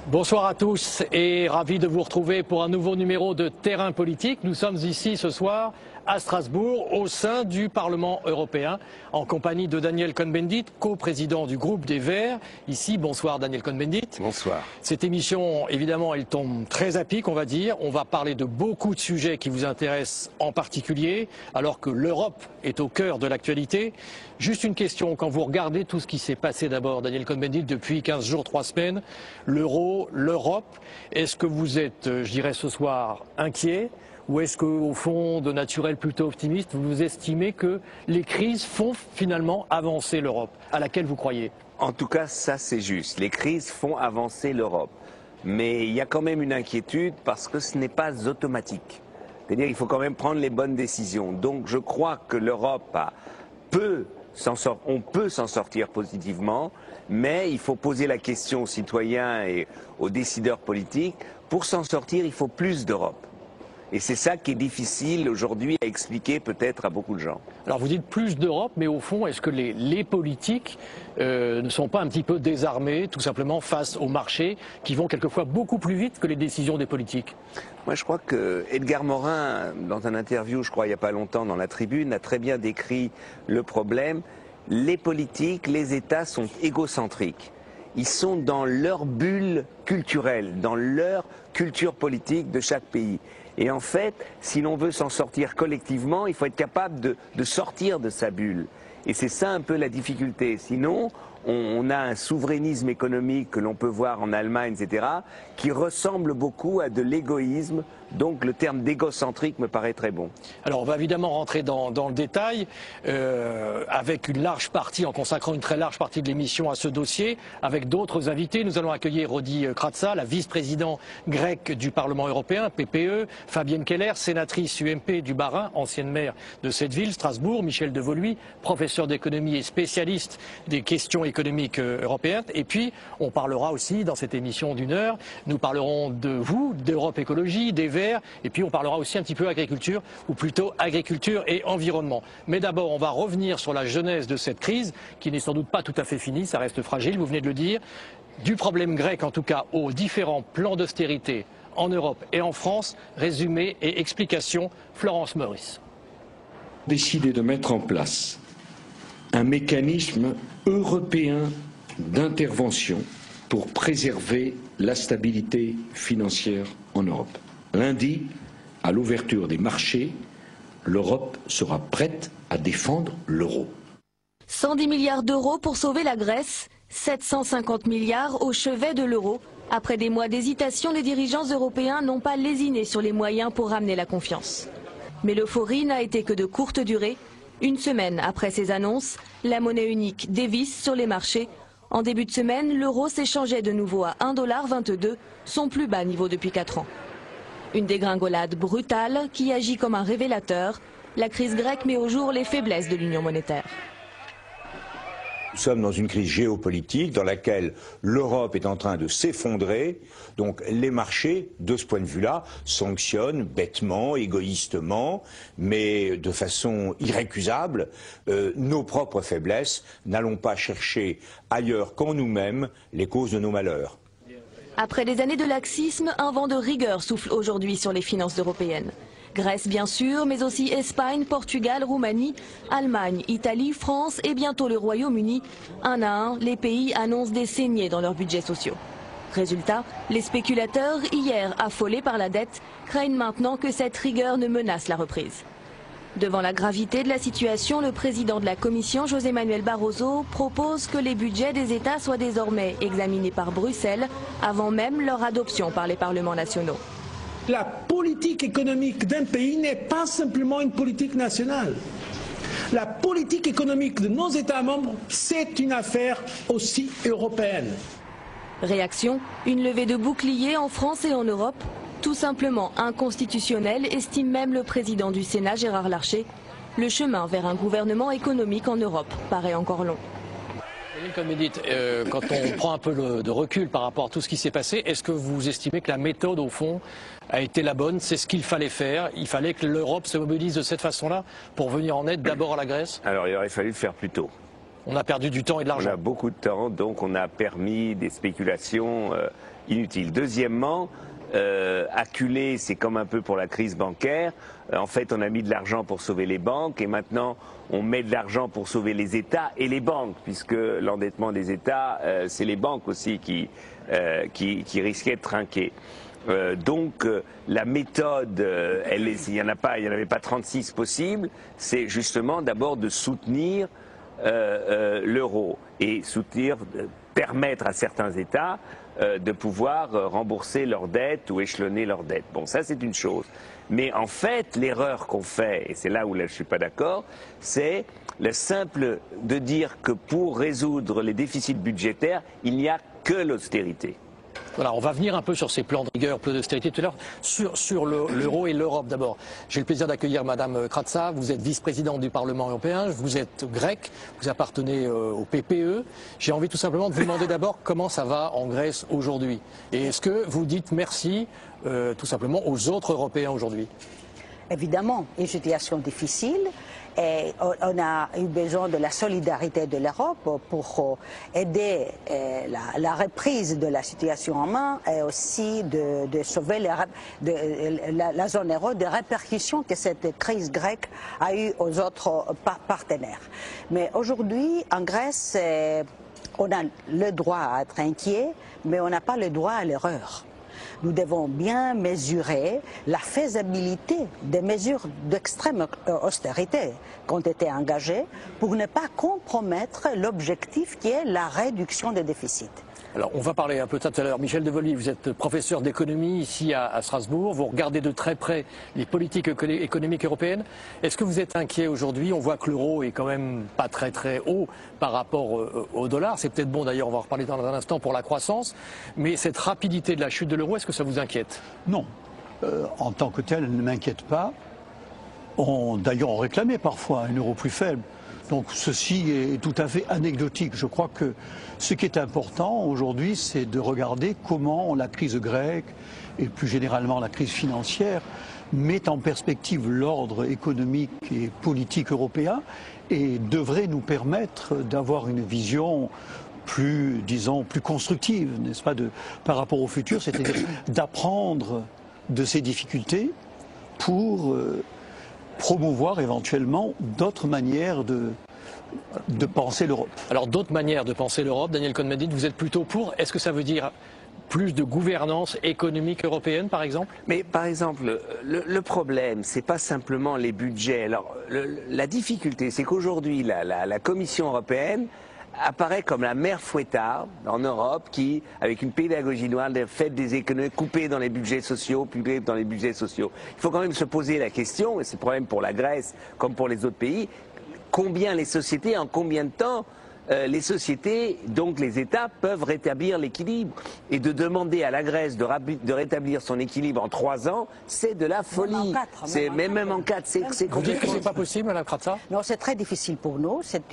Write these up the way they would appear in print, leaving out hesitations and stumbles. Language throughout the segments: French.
Bonsoir à tous et ravi de vous retrouver pour un nouveau numéro de Terrain politique. Nous sommes ici ce soir à Strasbourg au sein du Parlement européen en compagnie de Daniel Cohn-Bendit, coprésident du groupe des Verts. Ici, bonsoir Daniel Cohn-Bendit. Bonsoir. Cette émission, évidemment, elle tombe très à pic, on va dire. On va parler de beaucoup de sujets qui vous intéressent en particulier, alors que l'Europe est au cœur de l'actualité. Juste une question, quand vous regardez tout ce qui s'est passé d'abord, Daniel Cohn-Bendit, depuis 15 jours, 3 semaines, l'euro, l'Europe, est-ce que vous êtes, je dirais ce soir, inquiet ? Ou est-ce qu'au fond, de naturel plutôt optimiste, vous estimez que les crises font finalement avancer l'Europe, à laquelle vous croyez? En tout cas, ça c'est juste. Les crises font avancer l'Europe. Mais il y a quand même une inquiétude parce que ce n'est pas automatique. C'est-à-dire qu'il faut quand même prendre les bonnes décisions. Donc je crois que l'Europe on peut s'en sortir positivement, mais il faut poser la question aux citoyens et aux décideurs politiques. Pour s'en sortir, il faut plus d'Europe. Et c'est ça qui est difficile aujourd'hui à expliquer peut-être à beaucoup de gens. Alors vous dites plus d'Europe, mais au fond, est-ce que les politiques ne sont pas un petit peu désarmés, tout simplement face aux marchés qui vont quelquefois beaucoup plus vite que les décisions des politiques? Moi je crois que Edgar Morin, dans un interview, je crois il n'y a pas longtemps dans la Tribune, a très bien décrit le problème. Les politiques, les États sont égocentriques. Ils sont dans leur bulle culturelle, dans leur culture politique de chaque pays. Et en fait, si l'on veut s'en sortir collectivement, il faut être capable de sortir de sa bulle. Et c'est ça un peu la difficulté. Sinon, on a un souverainisme économique que l'on peut voir en Allemagne, etc., qui ressemble beaucoup à de l'égoïsme. Donc le terme d'égocentrique me paraît très bon. Alors on va évidemment rentrer dans le détail avec une large partie, en consacrant une très large partie de l'émission à ce dossier, avec d'autres invités. Nous allons accueillir Rodi Kratsa, la vice-présidente grecque du Parlement européen, PPE, Fabienne Keller, sénatrice UMP du Bas-Rhin, ancienne maire de cette ville, Strasbourg, Michel Devoluy, professeur d'économie et spécialiste des questions économiques européennes. Et puis on parlera aussi dans cette émission d'une heure, nous parlerons de vous, d'Europe Écologie, des Verts, et puis on parlera aussi un petit peu agriculture, ou plutôt agriculture et environnement. Mais d'abord, on va revenir sur la genèse de cette crise, qui n'est sans doute pas tout à fait finie, ça reste fragile, vous venez de le dire, du problème grec en tout cas aux différents plans d'austérité en Europe et en France. Résumé et explication, Florence Meurice. Décidé de mettre en place un mécanisme européen d'intervention pour préserver la stabilité financière en Europe. Lundi, à l'ouverture des marchés, l'Europe sera prête à défendre l'euro. 110 milliards d'euros pour sauver la Grèce, 750 milliards au chevet de l'euro. Après des mois d'hésitation, les dirigeants européens n'ont pas lésiné sur les moyens pour ramener la confiance. Mais l'euphorie n'a été que de courte durée. Une semaine après ces annonces, la monnaie unique dévisse sur les marchés. En début de semaine, l'euro s'échangeait de nouveau à 1,22 $, son plus bas niveau depuis 4 ans. Une dégringolade brutale qui agit comme un révélateur. La crise grecque met au jour les faiblesses de l'union monétaire. Nous sommes dans une crise géopolitique dans laquelle l'Europe est en train de s'effondrer. Donc les marchés, de ce point de vue-là, sanctionnent bêtement, égoïstement, mais de façon irrécusable nos propres faiblesses. N'allons pas chercher ailleurs qu'en nous-mêmes les causes de nos malheurs. Après des années de laxisme, un vent de rigueur souffle aujourd'hui sur les finances européennes. Grèce bien sûr, mais aussi Espagne, Portugal, Roumanie, Allemagne, Italie, France et bientôt le Royaume-Uni. Un à un, les pays annoncent des saignées dans leurs budgets sociaux. Résultat, les spéculateurs, hier affolés par la dette, craignent maintenant que cette rigueur ne menace la reprise. Devant la gravité de la situation, le président de la Commission, José Manuel Barroso, propose que les budgets des États soient désormais examinés par Bruxelles avant même leur adoption par les parlements nationaux. La politique économique d'un pays n'est pas simplement une politique nationale. La politique économique de nos États membres, c'est une affaire aussi européenne. Réaction, une levée de boucliers en France et en Europe. Tout simplement inconstitutionnel, estime même le président du Sénat, Gérard Larcher. Le chemin vers un gouvernement économique en Europe paraît encore long. Comme vous dites, quand on prend un peu de recul par rapport à tout ce qui s'est passé, est-ce que vous estimez que la méthode, au fond, a été la bonne? C'est ce qu'il fallait faire? Il fallait que l'Europe se mobilise de cette façon-là pour venir en aide d'abord à la Grèce? Alors il aurait fallu le faire plus tôt. On a perdu du temps et de l'argent. On a beaucoup de temps, donc on a permis des spéculations inutiles. Deuxièmement, acculé, c'est comme un peu pour la crise bancaire. En fait, on a mis de l'argent pour sauver les banques et maintenant on met de l'argent pour sauver les États et les banques, puisque l'endettement des États, c'est les banques aussi qui risquaient de trinquer. Donc la méthode, il n'y en avait pas 36 possibles, c'est justement d'abord de soutenir l'euro et permettre à certains États de pouvoir rembourser leurs dettes ou échelonner leurs dettes. Bon, ça c'est une chose. Mais en fait, l'erreur qu'on fait, et c'est là où je ne suis pas d'accord, c'est le simple de dire que pour résoudre les déficits budgétaires, il n'y a que l'austérité. Voilà, on va venir un peu sur ces plans de rigueur, plans d'austérité tout à l'heure, sur l'euro et l'Europe d'abord. J'ai le plaisir d'accueillir Madame Kratsa, vous êtes vice-présidente du Parlement européen, vous êtes grec, vous appartenez au PPE. J'ai envie tout simplement de vous demander d'abord comment ça va en Grèce aujourd'hui. Et est-ce que vous dites merci tout simplement aux autres Européens aujourd'hui? Évidemment, une situation difficile. Et on a eu besoin de la solidarité de l'Europe pour aider la reprise de la situation en main et aussi de sauver la zone euro des répercussions que cette crise grecque a eues aux autres partenaires. Mais aujourd'hui, en Grèce, on a le droit à être inquiet, mais on n'a pas le droit à l'erreur. Nous devons bien mesurer la faisabilité des mesures d'extrême austérité qui ont été engagées pour ne pas compromettre l'objectif qui est la réduction des déficits. Alors, on va parler un peu de ça tout à l'heure. Michel Devolny, vous êtes professeur d'économie ici à Strasbourg. Vous regardez de très près les politiques économiques européennes. Est-ce que vous êtes inquiet aujourd'hui? On voit que l'euro est quand même pas très très haut par rapport au dollar. C'est peut-être bon d'ailleurs, on va en reparler dans un instant pour la croissance. Mais cette rapidité de la chute de l'euro, est-ce que ça vous inquiète? Non. En tant que tel, elle ne m'inquiète pas. D'ailleurs, on réclamait parfois un euro plus faible. Donc ceci est tout à fait anecdotique. Je crois que ce qui est important aujourd'hui, c'est de regarder comment la crise grecque et plus généralement la crise financière met en perspective l'ordre économique et politique européen et devrait nous permettre d'avoir une vision plus, disons, plus constructive, n'est-ce pas, par rapport au futur, c'est-à-dire d'apprendre de ces difficultés pour promouvoir éventuellement d'autres manières de penser l'Europe. Alors d'autres manières de penser l'Europe, Daniel Cohn-Bendit, vous êtes plutôt pour. Est-ce que ça veut dire plus de gouvernance économique européenne, par exemple? Mais par exemple, le problème, c'est pas simplement les budgets. Alors la difficulté, c'est qu'aujourd'hui, la Commission européenne apparaît comme la mère fouettarde en Europe qui, avec une pédagogie noire, fait des économies coupées dans les budgets sociaux, publiées dans les budgets sociaux. Il faut quand même se poser la question, et c'est le problème pour la Grèce comme pour les autres pays, combien les sociétés, en combien de temps les sociétés, donc les États, peuvent rétablir l'équilibre. Et de demander à la Grèce de rétablir son équilibre en 3 ans, c'est de la folie. Même en 4, c'est Vous dites que c'est pas possible, Mme Kratsa? Non, c'est très difficile pour nous. C'est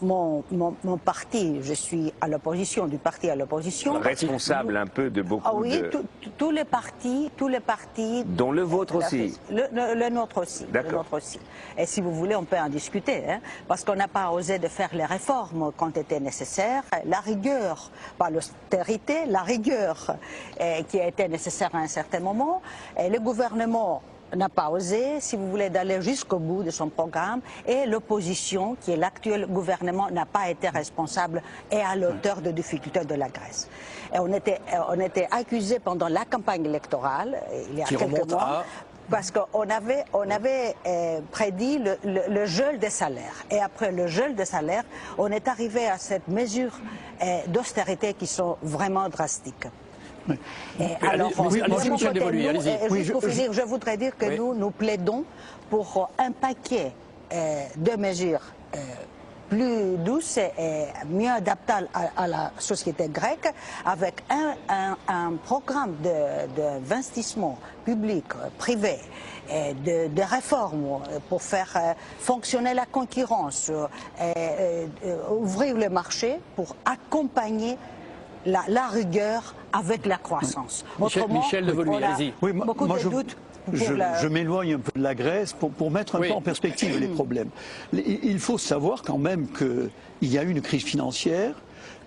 mon parti, je suis à l'opposition, du parti à l'opposition. Responsable un peu de beaucoup de... tous les partis... Dont le vôtre aussi. Le nôtre aussi. D'accord. Et si vous voulez, on peut en discuter, hein, parce qu'on n'a pas osé de faire les réformes qui ont été nécessaires, la rigueur, pas l'austérité, la rigueur qui a été nécessaire à un certain moment. Et le gouvernement n'a pas osé, si vous voulez, d'aller jusqu'au bout de son programme, et l'opposition, qui est l'actuel gouvernement, n'a pas été responsable et à l'auteur de difficultés de la Grèce. Et on était accusés pendant la campagne électorale, il y a quelques mois, parce qu'on avait prédit le gel des salaires. Et après le gel des salaires, on est arrivé à cette mesure d'austérité qui sont vraiment drastiques. Oui. Je voudrais dire que nous plaidons pour un paquet de mesures plus douces et mieux adaptables à la société grecque, avec un programme d'investissement public, privé, de réformes pour faire fonctionner la concurrence, ouvrir le marché pour accompagner la rigueur avec la croissance. Michel Devoluy, allez-y. Oui, beaucoup de doutes. Je m'éloigne un peu de la Grèce pour mettre un peu en perspective les problèmes. Il faut savoir quand même qu'il y a eu une crise financière,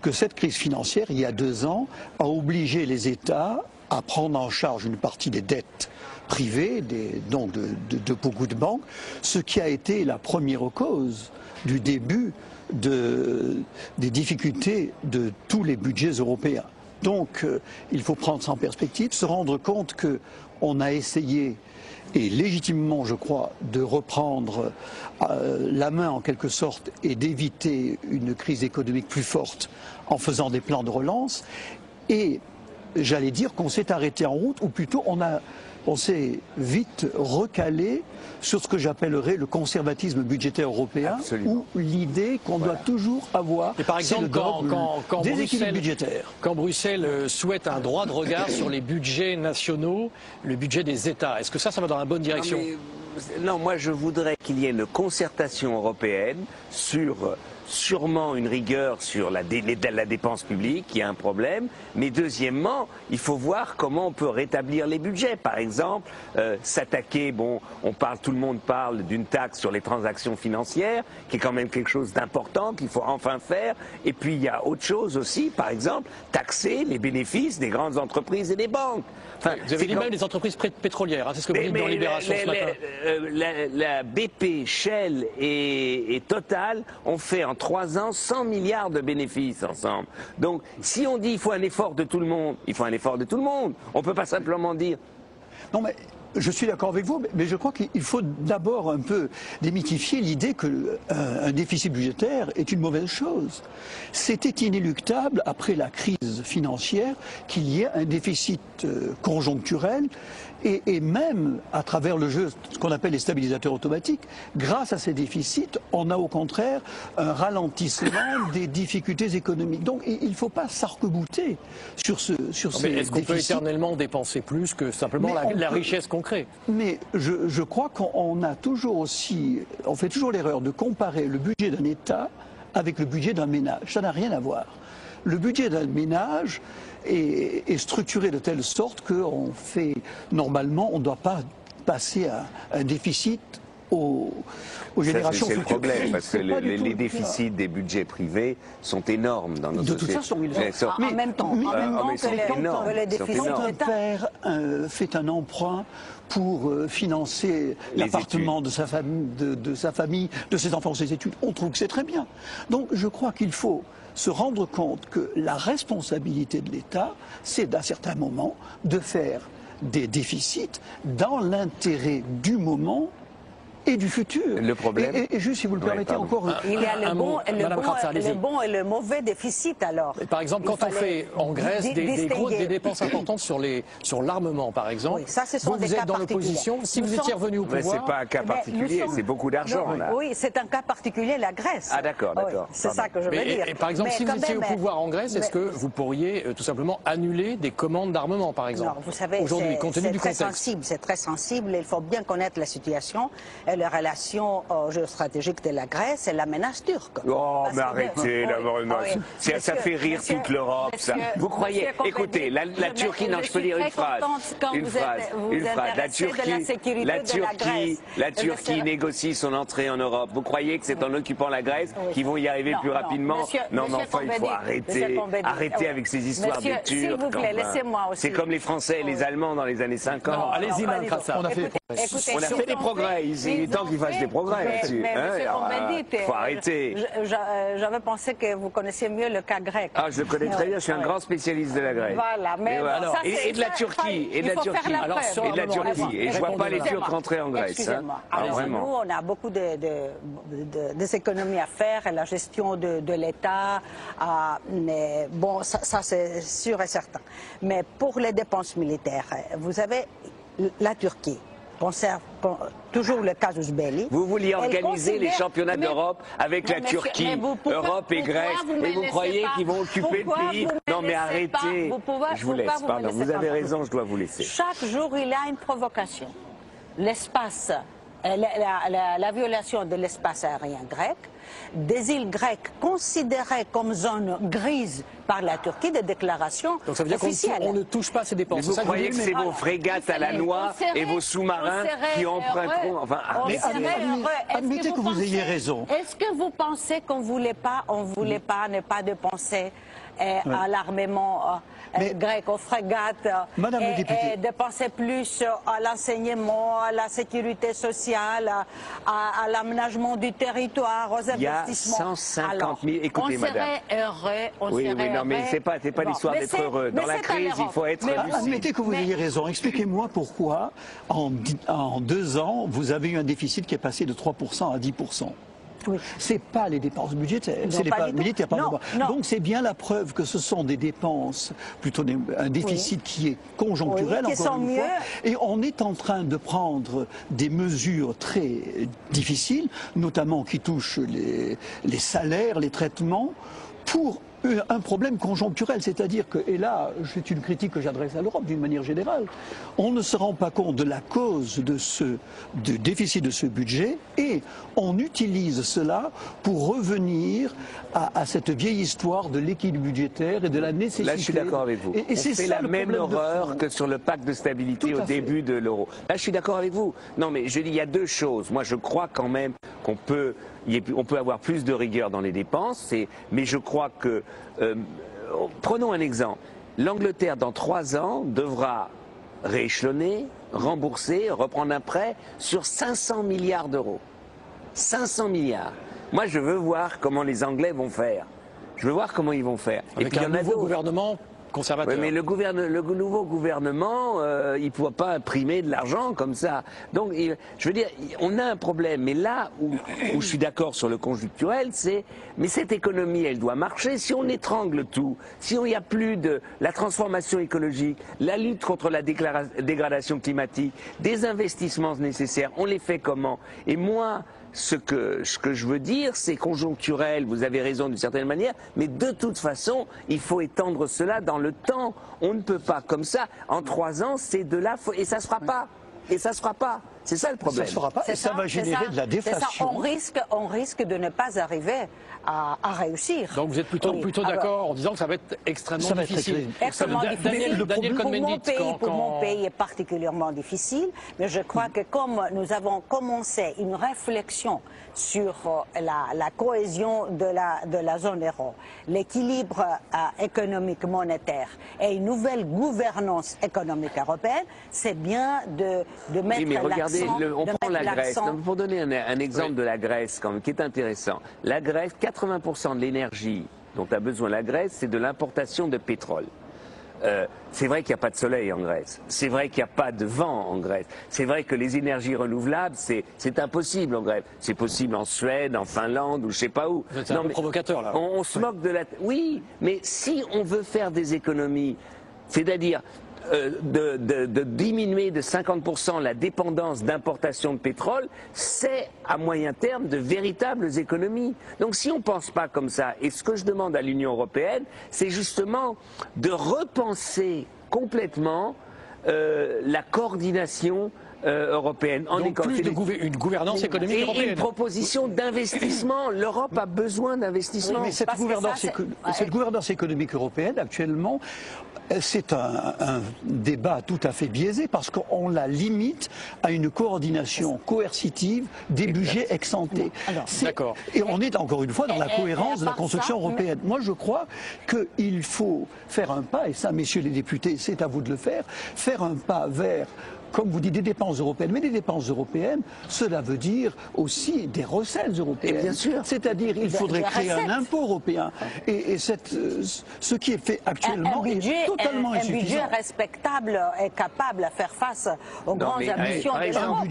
que cette crise financière, il y a 2 ans, a obligé les États à prendre en charge une partie des dettes privées, donc de beaucoup de banques, ce qui a été la première cause du début des difficultés de tous les budgets européens. Donc il faut prendre ça en perspective, se rendre compte qu'on a essayé, et légitimement je crois, de reprendre la main en quelque sorte et d'éviter une crise économique plus forte en faisant des plans de relance. Et j'allais dire qu'on s'est arrêté en route, ou plutôt on s'est vite recalé sur ce que j'appellerais le conservatisme budgétaire européen, ou l'idée qu'on doit toujours avoir, et par exemple, quand déséquilibre budgétaire. Quand Bruxelles souhaite un droit de regard sur les budgets nationaux, le budget des États, est-ce que ça va dans la bonne direction? Non, moi je voudrais qu'il y ait une concertation européenne sur sûrement une rigueur sur la dépense publique, qui a un problème, mais deuxièmement, il faut voir comment on peut rétablir les budgets. Par exemple, s'attaquer, tout le monde parle d'une taxe sur les transactions financières, qui est quand même quelque chose d'important qu'il faut enfin faire. Et puis il y a autre chose aussi, par exemple, taxer les bénéfices des grandes entreprises et des banques. Enfin, vous avez dit même les entreprises pétrolières, c'est ce que vous dites dans Libération ce matin. La BP, Shell et Total ont fait en 3 ans 100 milliards de bénéfices ensemble. Donc si on dit qu'il faut un effort de tout le monde, il faut un effort de tout le monde. On ne peut pas simplement dire... Non mais je suis d'accord avec vous, mais je crois qu'il faut d'abord un peu démythifier l'idée qu'un déficit budgétaire est une mauvaise chose. C'était inéluctable, après la crise financière, qu'il y ait un déficit conjoncturel, et même à travers le jeu, ce qu'on appelle les stabilisateurs automatiques, grâce à ces déficits, on a au contraire un ralentissement des difficultés économiques. Donc il ne faut pas s'arc-bouter sur ces déficits. Est-ce qu'on peut éternellement dépenser plus que simplement la richesse qu'on crée? Mais je crois qu'on a toujours aussi, on fait toujours l'erreur de comparer le budget d'un État avec le budget d'un ménage. Ça n'a rien à voir. Le budget d'un ménage est structuré de telle sorte qu'on fait, normalement, on ne doit pas passer à un déficit aux générations futures. C'est le problème, parce que les déficits des budgets privés sont énormes dans notre société. De toute façon, ils sont. En même temps que les déficits. Quand un père fait un emprunt pour financer l'appartement de sa famille, de ses enfants, ses études, on trouve que c'est très bien. Donc je crois qu'il faut se rendre compte que la responsabilité de l'État, c'est d'un certain moment de faire des déficits dans l'intérêt du moment et du futur. Le problème... Et juste, si vous le permettez, encore... Il y a le bon et le mauvais déficit, alors. Par exemple, quand on fait en Grèce des dépenses importantes sur l'armement, par exemple, oui, ça, ce sont vous êtes dans l'opposition. Si vous étiez revenu au pouvoir... C'est pas un cas particulier, c'est beaucoup d'argent. Oui, c'est un cas particulier, la Grèce. Ah d'accord. Oui, c'est ça que je veux dire. Et par exemple, si vous étiez au pouvoir en Grèce, est-ce que vous pourriez tout simplement annuler des commandes d'armement, par exemple? Non, vous savez, aujourd'hui, compte tenu du contexte. C'est très sensible, il faut bien connaître la situation. Les relations géostratégiques de la Grèce et la menace turque. Oh, mais arrêtez d'avoir une... Ça fait rire toute l'Europe, ça. Vous croyez... Écoutez, la Turquie... Non, je peux dire une phrase. La Turquie négocie son entrée en Europe. Vous croyez que c'est en occupant la Grèce qu'ils vont y arriver plus rapidement? Non, mais enfin, il faut arrêter avec ces histoires de Turcs. C'est comme les Français et les Allemands dans les années 50. Allez-y, Mme Kratsa. On a fait des progrès ici. est temps qu'il fasse des progrès là-dessus. Mais faut arrêter. J'avais pensé que vous connaissiez mieux le cas grec. Ah, je le connais très bien, je suis un grand spécialiste de la Grèce. Voilà, mais voilà. Et de la Turquie, et de la Turquie. Et de la Turquie. Et je vois pas les Turcs rentrer en Grèce. Excusez-moi. Alors Nous, on a beaucoup des économies à faire, la gestion de l'État. Bon, ça c'est sûr et certain. Mais pour les dépenses militaires, vous avez la Turquie. Conserve toujours le casus belli. Vous vouliez organiser les championnats d'Europe avec la Turquie, Europe et Grèce, et vous croyez qu'ils vont occuper le pays? Non mais arrêtez. Je vous laisse, pardon. Vous avez raison, je dois vous laisser. Chaque jour, il y a une provocation. L'espace, la violation de l'espace aérien grec, des îles grecques considérées comme zone grise par la Turquie, des déclarations officielles. Donc ça veut dire qu'on ne touche pas ces dépenses. Mais vous croyez que c'est vos frégates à la noix et vos sous-marins qui emprunteront... Enfin, admettez que vous ayez raison. Est-ce que vous pensez qu'on ne voulait pas ne pas dépenser à l'armement grec, aux frégates, Madame la députée, et dépenser plus à l'enseignement, à la sécurité sociale, à l'aménagement du territoire, aux investissements? Il y a 150 000... Écoutez, madame. On serait heureux, oui, non, mais c'est pas l'histoire d'être heureux. Dans la crise, il faut être lucide. Admettez que vous ayez raison. Expliquez-moi pourquoi, en 2 ans, vous avez eu un déficit qui est passé de 3% à 10%. Oui. Ce n'est pas les dépenses budgétaires, c'est les dépenses militaires. Donc c'est bien la preuve que ce sont des dépenses, plutôt un déficit qui est conjoncturel, encore une fois. Et on est en train de prendre des mesures très difficiles, notamment qui touchent les salaires, les traitements, pour un problème conjoncturel, c'est-à-dire que, et là c'est une critique que j'adresse à l'Europe d'une manière générale, on ne se rend pas compte de la cause du déficit de ce budget et on utilise cela pour revenir à cette vieille histoire de l'équilibre budgétaire et de la nécessité... Là je suis d'accord avec vous. On fait la même erreur que sur le pacte de stabilité au début de l'euro. Là je suis d'accord avec vous. Non mais je dis il y a 2 choses. Moi je crois quand même qu'on peut... On peut avoir plus de rigueur dans les dépenses, mais je crois que... prenons un exemple. L'Angleterre, dans 3 ans, devra rééchelonner, rembourser, reprendre un prêt sur 500 milliards d'euros. 500 milliards. Moi, je veux voir comment les Anglais vont faire. Je veux voir comment ils vont faire. Avec et puis, un nouveau gouvernement conservateur. Oui, mais le nouveau gouvernement, il ne pourra pas imprimer de l'argent comme ça. Donc, je veux dire, on a un problème. Mais là où je suis d'accord sur le conjoncturel, mais cette économie, elle doit marcher. Si on étrangle tout, si il n'y a plus de la transformation écologique, la lutte contre la dégradation climatique, des investissements nécessaires, on les fait comment? Et moi... Ce que je veux dire, c'est conjoncturel, vous avez raison d'une certaine manière, mais de toute façon, il faut étendre cela dans le temps. On ne peut pas comme ça, en 3 ans, c'est de là, et ça ne se fera pas. Et ça ne se fera pas. C'est ça le problème. Ça ne se fera pas et ça va générer de la déflation. On risque de ne pas arriver à réussir. Donc vous êtes plutôt d'accord en disant que ça va être extrêmement difficile. Pour mon pays est particulièrement difficile, mais je crois que comme nous avons commencé une réflexion sur la cohésion de la zone euro, l'équilibre économique monétaire et une nouvelle gouvernance économique européenne, c'est bien de mettre l'accent. On prend la Grèce. Pour donner un exemple de la Grèce, quand même, qui est intéressant. La Grèce, 80% de l'énergie dont a besoin la Grèce, c'est de l'importation de pétrole. C'est vrai qu'il n'y a pas de soleil en Grèce. C'est vrai qu'il n'y a pas de vent en Grèce. C'est vrai que les énergies renouvelables, c'est impossible en Grèce. C'est possible en Suède, en Finlande ou je ne sais pas où. C'est un peu provocateur là. On se moque de la... Oui, mais si on veut faire des économies, c'est-à-dire... de diminuer de 50% la dépendance d'importation de pétrole, c'est à moyen terme de véritables économies. Donc si on ne pense pas comme ça, et ce que je demande à l'Union européenne, c'est justement de repenser complètement la coordination européenne. Donc plus une gouvernance économique européenne. Et une proposition d'investissement. L'Europe a besoin d'investissement. Mais cette gouvernance économique européenne, actuellement, c'est un débat tout à fait biaisé parce qu'on la limite à une coordination coercitive des budgets ex-ante. D'accord. Et on est encore une fois dans la cohérence de la construction européenne. Moi, je crois qu'il faut faire un pas, et ça, messieurs les députés, c'est à vous de le faire un pas vers comme vous dites, des dépenses européennes. Mais des dépenses européennes, cela veut dire aussi des recettes européennes. Et bien sûr. C'est-à-dire il faudrait créer un impôt européen. Et ce qui est fait actuellement est totalement insuffisant. Un budget respectable est capable de faire face aux grandes ambitions de l'Europe.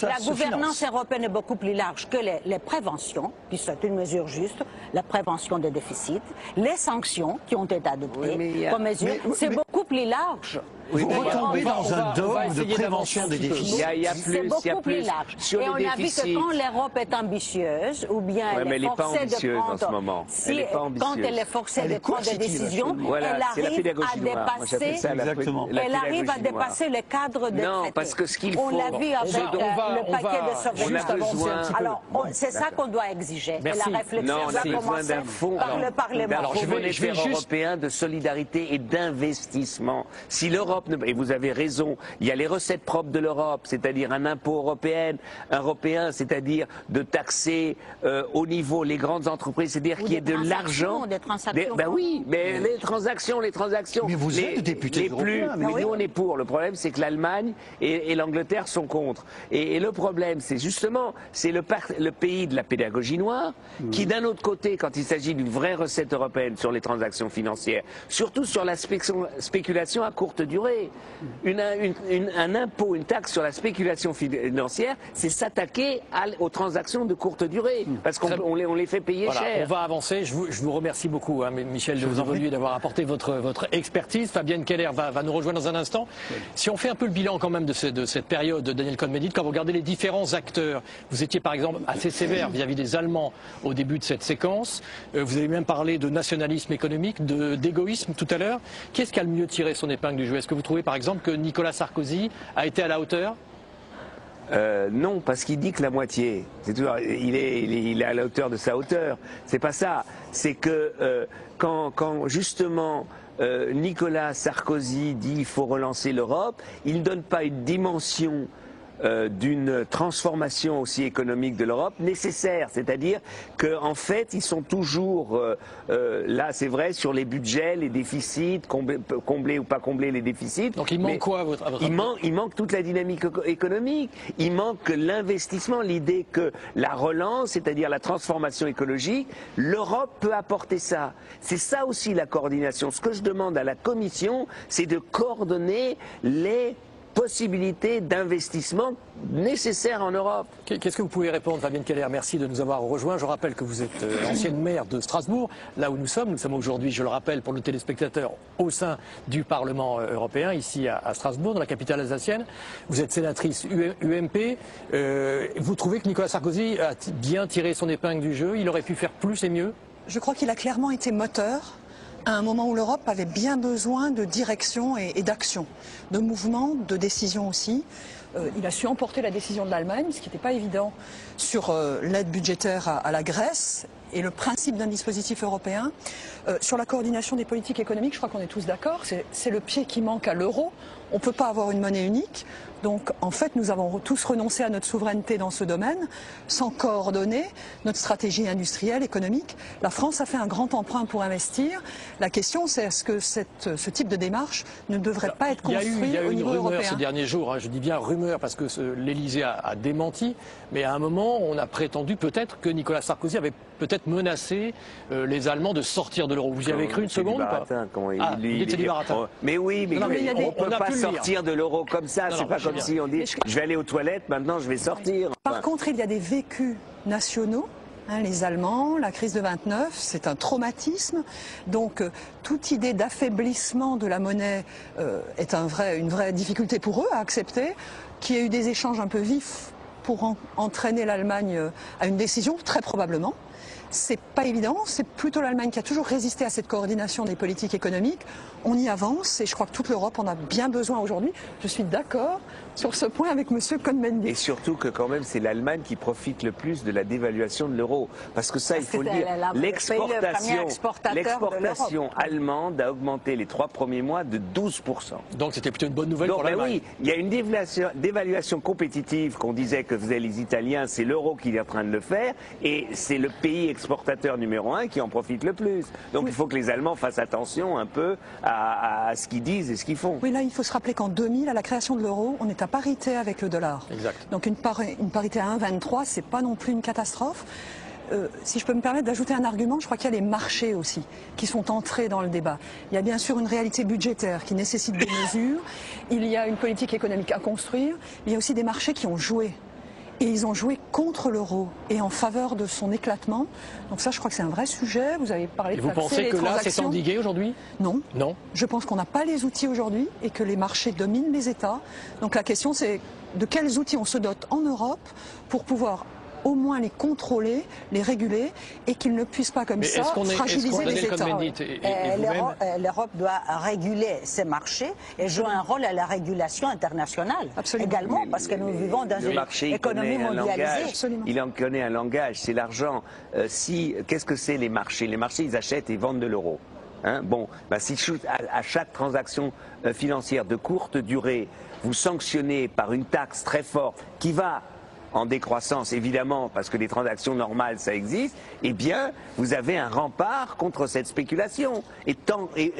La gouvernance européenne est beaucoup plus large que les préventions, puis c'est une mesure juste, la prévention des déficits, les sanctions qui ont été adoptées comme mesure, c'est beaucoup plus large. Vous retombez dans un dogme de prévention des déficits. C'est beaucoup plus large. Et on a vu que quand l'Europe est ambitieuse, ou bien elle est forcée de prendre, quand elle est forcée de prendre des décisions, elle arrive à dépasser le cadre des traités. Non, parce que ce qu'il faut... On l'a vu avec le paquet de surveillance. Alors, c'est ça qu'on doit exiger. Et la réflexion doit commencer par le Parlement. Alors, je vais européen de solidarité et d'investissement. Si l'Europe, et vous avez raison, il y a les recettes propres de l'Europe, c'est-à-dire un impôt européen, c'est-à-dire de taxer au niveau les grandes entreprises, c'est-à-dire qu'il y ait de l'argent. Des transactions. Ben oui, mais les transactions. Mais vous êtes député européen. Mais nous on est pour. Le problème c'est que l'Allemagne et l'Angleterre sont contre. Et le problème c'est justement, c'est le pays de la pédagogie noire qui d'un autre côté, quand il s'agit d'une vraie recette européenne sur les transactions financières, surtout sur la spéculation à courte durée, un impôt, une taxe sur la spéculation financière, c'est s'attaquer aux transactions de courte durée, parce qu'on les fait payer cher. On va avancer. Je vous remercie beaucoup, Michel Devollier, d'avoir apporté votre expertise. Fabienne Keller va nous rejoindre dans un instant. Si on fait un peu le bilan quand même de cette période, Daniel Cohn-Bendit, quand vous regardez les différents acteurs, vous étiez par exemple assez sévère vis-à-vis des Allemands au début de cette séquence. Vous avez même parlé de nationalisme économique, d'égoïsme tout à l'heure. Qui est-ce qui a le mieux tiré son épingle du jeu? Est-ce que vous trouvez par exemple que Nicolas Sarkozy a été à la hauteur? Non, parce qu'il dit que la moitié. C'est toujours, il est à la hauteur de sa hauteur. C'est pas ça. C'est que quand justement Nicolas Sarkozy dit qu'il faut relancer l'Europe, il ne donne pas une dimension d'une transformation aussi économique de l'Europe nécessaire, c'est-à-dire qu'en fait ils sont toujours là, c'est vrai, sur les budgets, les déficits, combler ou pas combler les déficits. Donc il manque quoi à votre avis? Il manque toute la dynamique économique, il manque l'investissement, l'idée que la relance, c'est-à-dire la transformation écologique, l'Europe peut apporter ça. C'est ça aussi la coordination. Ce que je demande à la Commission, c'est de coordonner les possibilités d'investissement nécessaires en Europe. Qu'est-ce que vous pouvez répondre, Fabienne Keller? Merci de nous avoir rejoints. Je rappelle que vous êtes ancienne maire de Strasbourg, là où nous sommes. Nous sommes aujourd'hui, je le rappelle pour nos téléspectateurs, au sein du Parlement européen, ici à Strasbourg, dans la capitale alsacienne. Vous êtes sénatrice UMP. Vous trouvez que Nicolas Sarkozy a bien tiré son épingle du jeu? Il aurait pu faire plus et mieux? Je crois qu'il a clairement été moteur à un moment où l'Europe avait bien besoin de direction et d'action, de mouvement, de décision aussi. Il a su emporter la décision de l'Allemagne, ce qui n'était pas évident, sur l'aide budgétaire à la Grèce et le principe d'un dispositif européen. Sur la coordination des politiques économiques, je crois qu'on est tous d'accord, c'est le pied qui manque à l'euro. On ne peut pas avoir une monnaie unique. Donc, en fait, nous avons tous renoncé à notre souveraineté dans ce domaine, sans coordonner notre stratégie industrielle, économique. La France a fait un grand emprunt pour investir. La question, c'est est-ce que ce type de démarche ne devrait pas être construit au niveau européen? Il y a eu une rumeur ces derniers jours, je dis bien rumeur parce que l'Elysée a démenti, mais à un moment, on a prétendu peut-être que Nicolas Sarkozy avait peut-être menacé les Allemands de sortir de l'euro. Vous y avez cru une seconde ou pas? Il était du baratin. Mais oui, mais on ne peut pas sortir de l'euro comme ça, c'est pas comme si on dit je vais aller aux toilettes, maintenant je vais sortir. Par contre, il y a des vécus nationaux. Les Allemands, la crise de 29, c'est un traumatisme. Donc, toute idée d'affaiblissement de la monnaie est une vraie difficulté pour eux à accepter. Qu'il y ait eu des échanges un peu vifs pour entraîner l'Allemagne à une décision, très probablement. C'est pas évident, c'est plutôt l'Allemagne qui a toujours résisté à cette coordination des politiques économiques. On y avance et je crois que toute l'Europe en a bien besoin aujourd'hui. Je suis d'accord sur ce point avec M. Cohn-Bendit. Et surtout que quand même c'est l'Allemagne qui profite le plus de la dévaluation de l'euro. Parce que ça, il faut le dire, l'exportation allemande a augmenté les 3 premiers mois de 12%. Donc c'était plutôt une bonne nouvelle pour l'Allemagne. Oui, il y a une dévaluation compétitive qu'on disait que faisaient les Italiens, c'est l'euro qui est en train de le faire, et c'est le pays pays exportateur numéro 1 qui en profite le plus. Donc il faut que les Allemands fassent attention un peu à ce qu'ils disent et ce qu'ils font. Oui, là, il faut se rappeler qu'en 2000, à la création de l'euro, on est à parité avec le dollar. Exact. Donc une parité à 1,23, c'est pas non plus une catastrophe. Si je peux me permettre d'ajouter un argument, je crois qu'il y a les marchés aussi qui sont entrés dans le débat. Il y a bien sûr une réalité budgétaire qui nécessite des mesures, il y a une politique économique à construire, mais il y a aussi des marchés qui ont joué. Et ils ont joué contre l'euro et en faveur de son éclatement. Donc ça, je crois que c'est un vrai sujet. Vous avez parlé de vous pensez que là, c'est endigué aujourd'hui? Non. Non. Je pense qu'on n'a pas les outils aujourd'hui et que les marchés dominent les États. Donc la question, c'est de quels outils on se dote en Europe pour pouvoir au moins les contrôler, les réguler, et qu'ils ne puissent pas comme ça fragiliser les États. L'Europe doit réguler ses marchés et jouer un rôle à la régulation internationale. Absolument. Également, parce que nous vivons dans une économie mondialisée. Il en connaît un langage, c'est l'argent. Qu'est-ce que c'est les marchés? Les marchés, ils achètent et vendent de l'euro. Hein, bon, si à chaque transaction financière de courte durée, vous sanctionnez par une taxe très forte qui va en décroissance, évidemment, parce que les transactions normales, ça existe, eh bien, vous avez un rempart contre cette spéculation. Et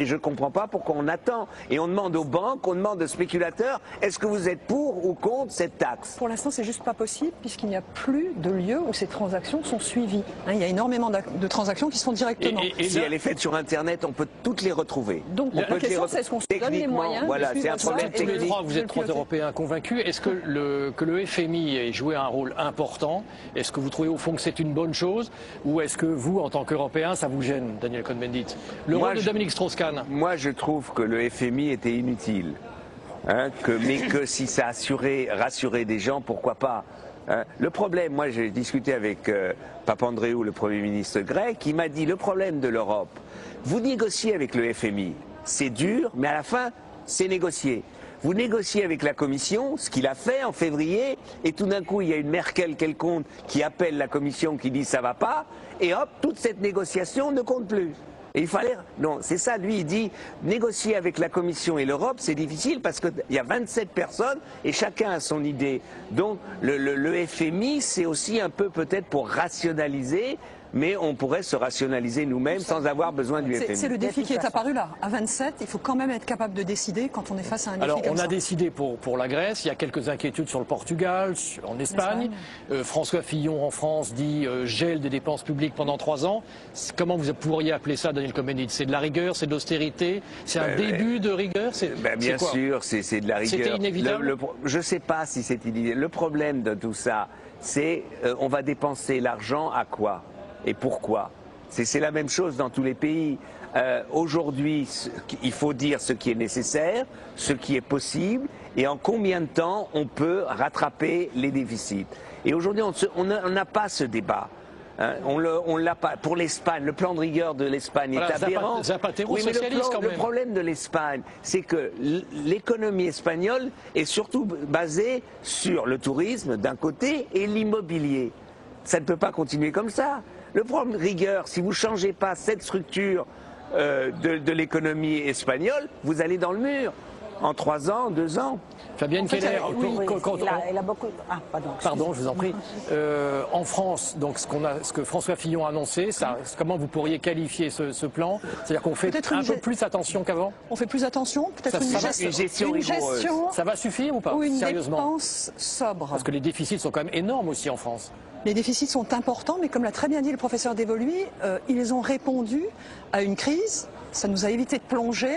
je ne comprends pas pourquoi on attend. Et on demande aux banques, on demande aux spéculateurs, est-ce que vous êtes pour ou contre cette taxe? Pour l'instant, c'est juste pas possible, puisqu'il n'y a plus de lieu où ces transactions sont suivies. Il y a énormément de transactions qui se font directement. Et si elle est faite sur Internet, on peut toutes les retrouver. Donc, la question, c'est est-ce qu'on se donne les moyens voilà, c'est un problème tous les technique. trois, vous êtes trois Européens convaincus. Est-ce que le FMI ait joué un rôle important? Est-ce que vous trouvez au fond que c'est une bonne chose? Ou est-ce que vous, en tant qu'Européen, ça vous gêne, Daniel Cohn-Bendit? Le rôle de Dominique Strauss-Kahn? Moi, je trouve que le FMI était inutile. Mais que si ça rassurait des gens, pourquoi pas? Le problème, moi j'ai discuté avec Papandréou, le Premier ministre grec, qui m'a dit le problème de l'Europe, vous négociez avec le FMI, c'est dur, mais à la fin, c'est négocié. Vous négociez avec la Commission, ce qu'il a fait en février, et tout d'un coup, il y a une Merkel quelconque qui appelle la Commission, qui dit ça va pas, et hop, toute cette négociation ne compte plus. Et il fallait... Non, c'est ça, lui, il dit, négocier avec la Commission et l'Europe, c'est difficile parce qu'il y a 27 personnes et chacun a son idée. Donc, le FMI, c'est aussi un peu peut-être pour rationaliser, mais on pourrait se rationaliser nous-mêmes sans avoir besoin du FMI. C'est le défi qui est apparu là. À 27, il faut quand même être capable de décider quand on est face à un défi comme ça. Alors, on a décidé pour la Grèce, il y a quelques inquiétudes sur le Portugal, en Espagne. François Fillon, en France, dit gel des dépenses publiques pendant 3 ans. Comment vous pourriez appeler ça, Daniel Cohn-Bendit? C'est de la rigueur, c'est de l'austérité? C'est un début de rigueur? Bien sûr, c'est de la rigueur. C'était inévitable? Je ne sais pas si c'est inévitable. Le problème de tout ça, c'est on va dépenser l'argent à quoi? Et pourquoi? C'est la même chose dans tous les pays. Aujourd'hui, il faut dire ce qui est nécessaire, ce qui est possible, et en combien de temps on peut rattraper les déficits. Et aujourd'hui, on n'a pas ce débat. On l'a pas. Pour l'Espagne, le plan de rigueur de l'Espagne est aberrant. Zapatero, socialiste quand même. Le problème de l'Espagne, c'est que l'économie espagnole est surtout basée sur le tourisme d'un côté et l'immobilier. Ça ne peut pas continuer comme ça. Le problème de rigueur, si vous ne changez pas cette structure de l'économie espagnole, vous allez dans le mur. En 3 ans, 2 ans. Fabienne Keller, il a beaucoup... Pardon, je vous en prie. En France, donc ce que François Fillon a annoncé, comment vous pourriez qualifier ce plan? C'est-à-dire qu'on fait un peu plus attention qu'avant? On fait plus attention, peut-être une gestion rigoureuse. Ça va suffire ou pas? Ou une sérieusement? dépense sobre. Parce que les déficits sont quand même énormes aussi en France. Les déficits sont importants, mais comme l'a très bien dit le professeur Devoluy, ils ont répondu à une crise. Ça nous a évité de plonger.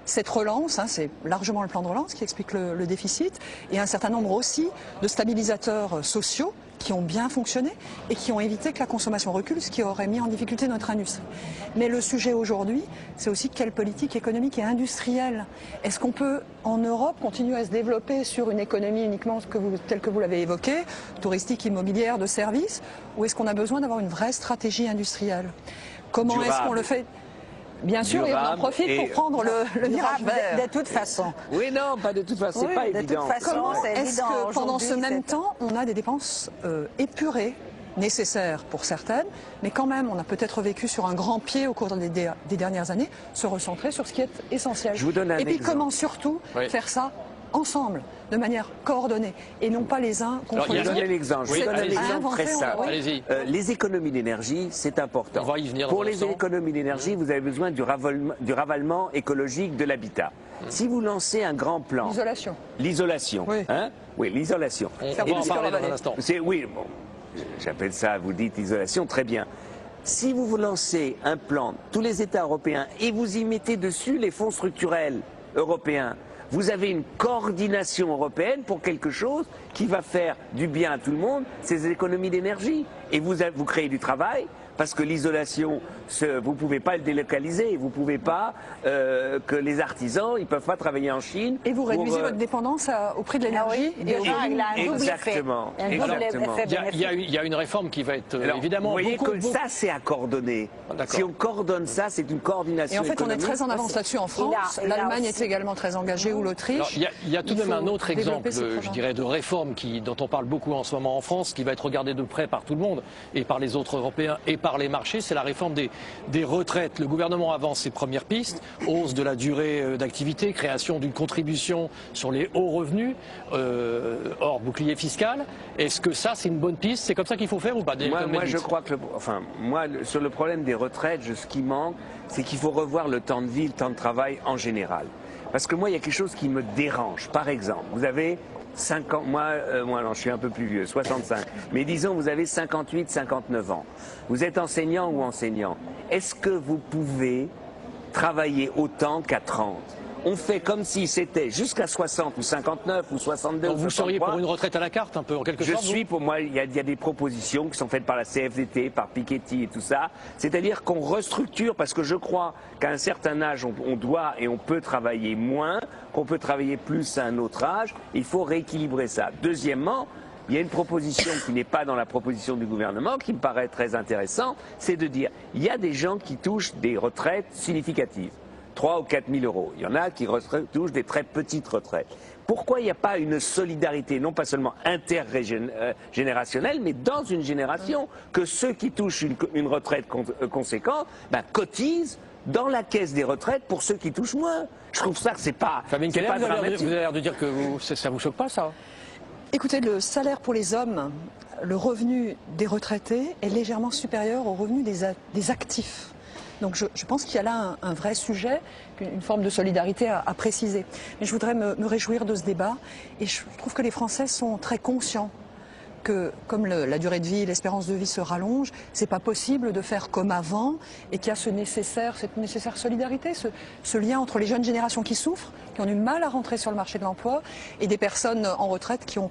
Cette relance, c'est largement le plan de relance qui explique le déficit, et un certain nombre aussi de stabilisateurs sociaux qui ont bien fonctionné et qui ont évité que la consommation recule, ce qui aurait mis en difficulté notre industrie. Mais le sujet aujourd'hui, c'est aussi quelle politique économique et industrielle. Est-ce qu'on peut, en Europe, continuer à se développer sur une économie uniquement telle que vous l'avez évoqué, touristique, immobilière, de services, ou est-ce qu'on a besoin d'avoir une vraie stratégie industrielle? Comment est-ce qu'on le fait? Bien sûr, et on en profite pour prendre le virage vert. De toute façon. Oui, non, pas de toute façon, c'est pas évident. Comment est-ce que pendant ce même temps, on a des dépenses épurées, nécessaires pour certaines, mais quand même, on a peut-être vécu sur un grand pied au cours des dernières années, se recentrer sur ce qui est essentiel. Je vous donne un Et puis exemple. comment surtout faire ça ensemble, de manière coordonnée, et non pas les uns contre les autres. Je vais donner l'exemple. Je vais donner un exemple très simple. Les économies d'énergie, c'est important. On va y venir Pour les économies d'énergie, vous avez besoin du ravalement écologique de l'habitat. Si vous lancez un grand plan... L'isolation. L'isolation. Oui. Hein? Oui, l'isolation. On va en parler dans un instant. Oui, bon, j'appelle ça, vous dites isolation, très bien. Si vous lancez un plan, tous les États européens, et vous y mettez dessus les fonds structurels européens, vous avez une coordination européenne pour quelque chose qui va faire du bien à tout le monde, ces économies d'énergie. Et vous créez du travail, parce que l'isolation, vous ne pouvez pas le délocaliser, vous ne pouvez pas que les artisans, ils ne peuvent pas travailler en Chine. Et vous réduisez votre dépendance au prix de l'énergie. Exactement. Il y a une réforme qui va être évidemment... Vous voyez que ça, c'est à coordonner. Si on coordonne ça, c'est une coordination. Et en fait, économique. on est très en avance là-dessus en France. L'Allemagne est également très engagée, ou l'Autriche. Il y a tout de même un autre exemple, je dirais, de réforme dont on parle beaucoup en ce moment en France, qui va être regardé de près par tout le monde, et par les autres Européens, et par les marchés, c'est la réforme des retraites. Le gouvernement avance ses premières pistes, hausse de la durée d'activité, création d'une contribution sur les hauts revenus, hors bouclier fiscal. Est-ce que ça, c'est une bonne piste? C'est comme ça qu'il faut faire ou pas? Moi, je crois que, sur le problème des retraites, ce qui manque, c'est qu'il faut revoir le temps de vie, le temps de travail en général. Parce que moi, il y a quelque chose qui me dérange. Par exemple, vous avez 50, moi non, je suis un peu plus vieux, 65. Mais disons, vous avez 58, 59 ans. Vous êtes enseignant ou enseignant. Est-ce que vous pouvez travailler autant qu'à 30? On fait comme si c'était jusqu'à 60 ou 59 ou 62 Donc ou 63. Vous seriez pour une retraite à la carte, un peu, en quelque sorte? Je suis, pour moi, il y a des propositions qui sont faites par la CFDT, par Piketty et tout ça. C'est-à-dire qu'on restructure, parce que je crois qu'à un certain âge, on doit et on peut travailler moins, qu'on peut travailler plus à un autre âge. Il faut rééquilibrer ça. Deuxièmement, il y a une proposition qui n'est pas dans la proposition du gouvernement, qui me paraît très intéressant, c'est de dire, il y a des gens qui touchent des retraites significatives. 3 ou 4 000 euros. Il y en a qui touchent des très petites retraites. Pourquoi il n'y a pas une solidarité, non pas seulement intergénérationnelle, mais dans une génération, que ceux qui touchent une retraite conséquente cotisent dans la caisse des retraites pour ceux qui touchent moins? Je trouve ça que c'est pas dramatique. Vous avez l'air de dire que ça ne vous choque pas, ça? Écoutez, le salaire pour les hommes, le revenu des retraités est légèrement supérieur au revenu des actifs. Donc je pense qu'il y a là un vrai sujet, une forme de solidarité à préciser. Mais je voudrais me réjouir de ce débat, et je trouve que les Français sont très conscients que comme la durée de vie, l'espérance de vie se rallonge, c'est pas possible de faire comme avant, et qu'il y a cette nécessaire solidarité, ce lien entre les jeunes générations qui souffrent, qui ont du mal à rentrer sur le marché de l'emploi, et des personnes en retraite qui ont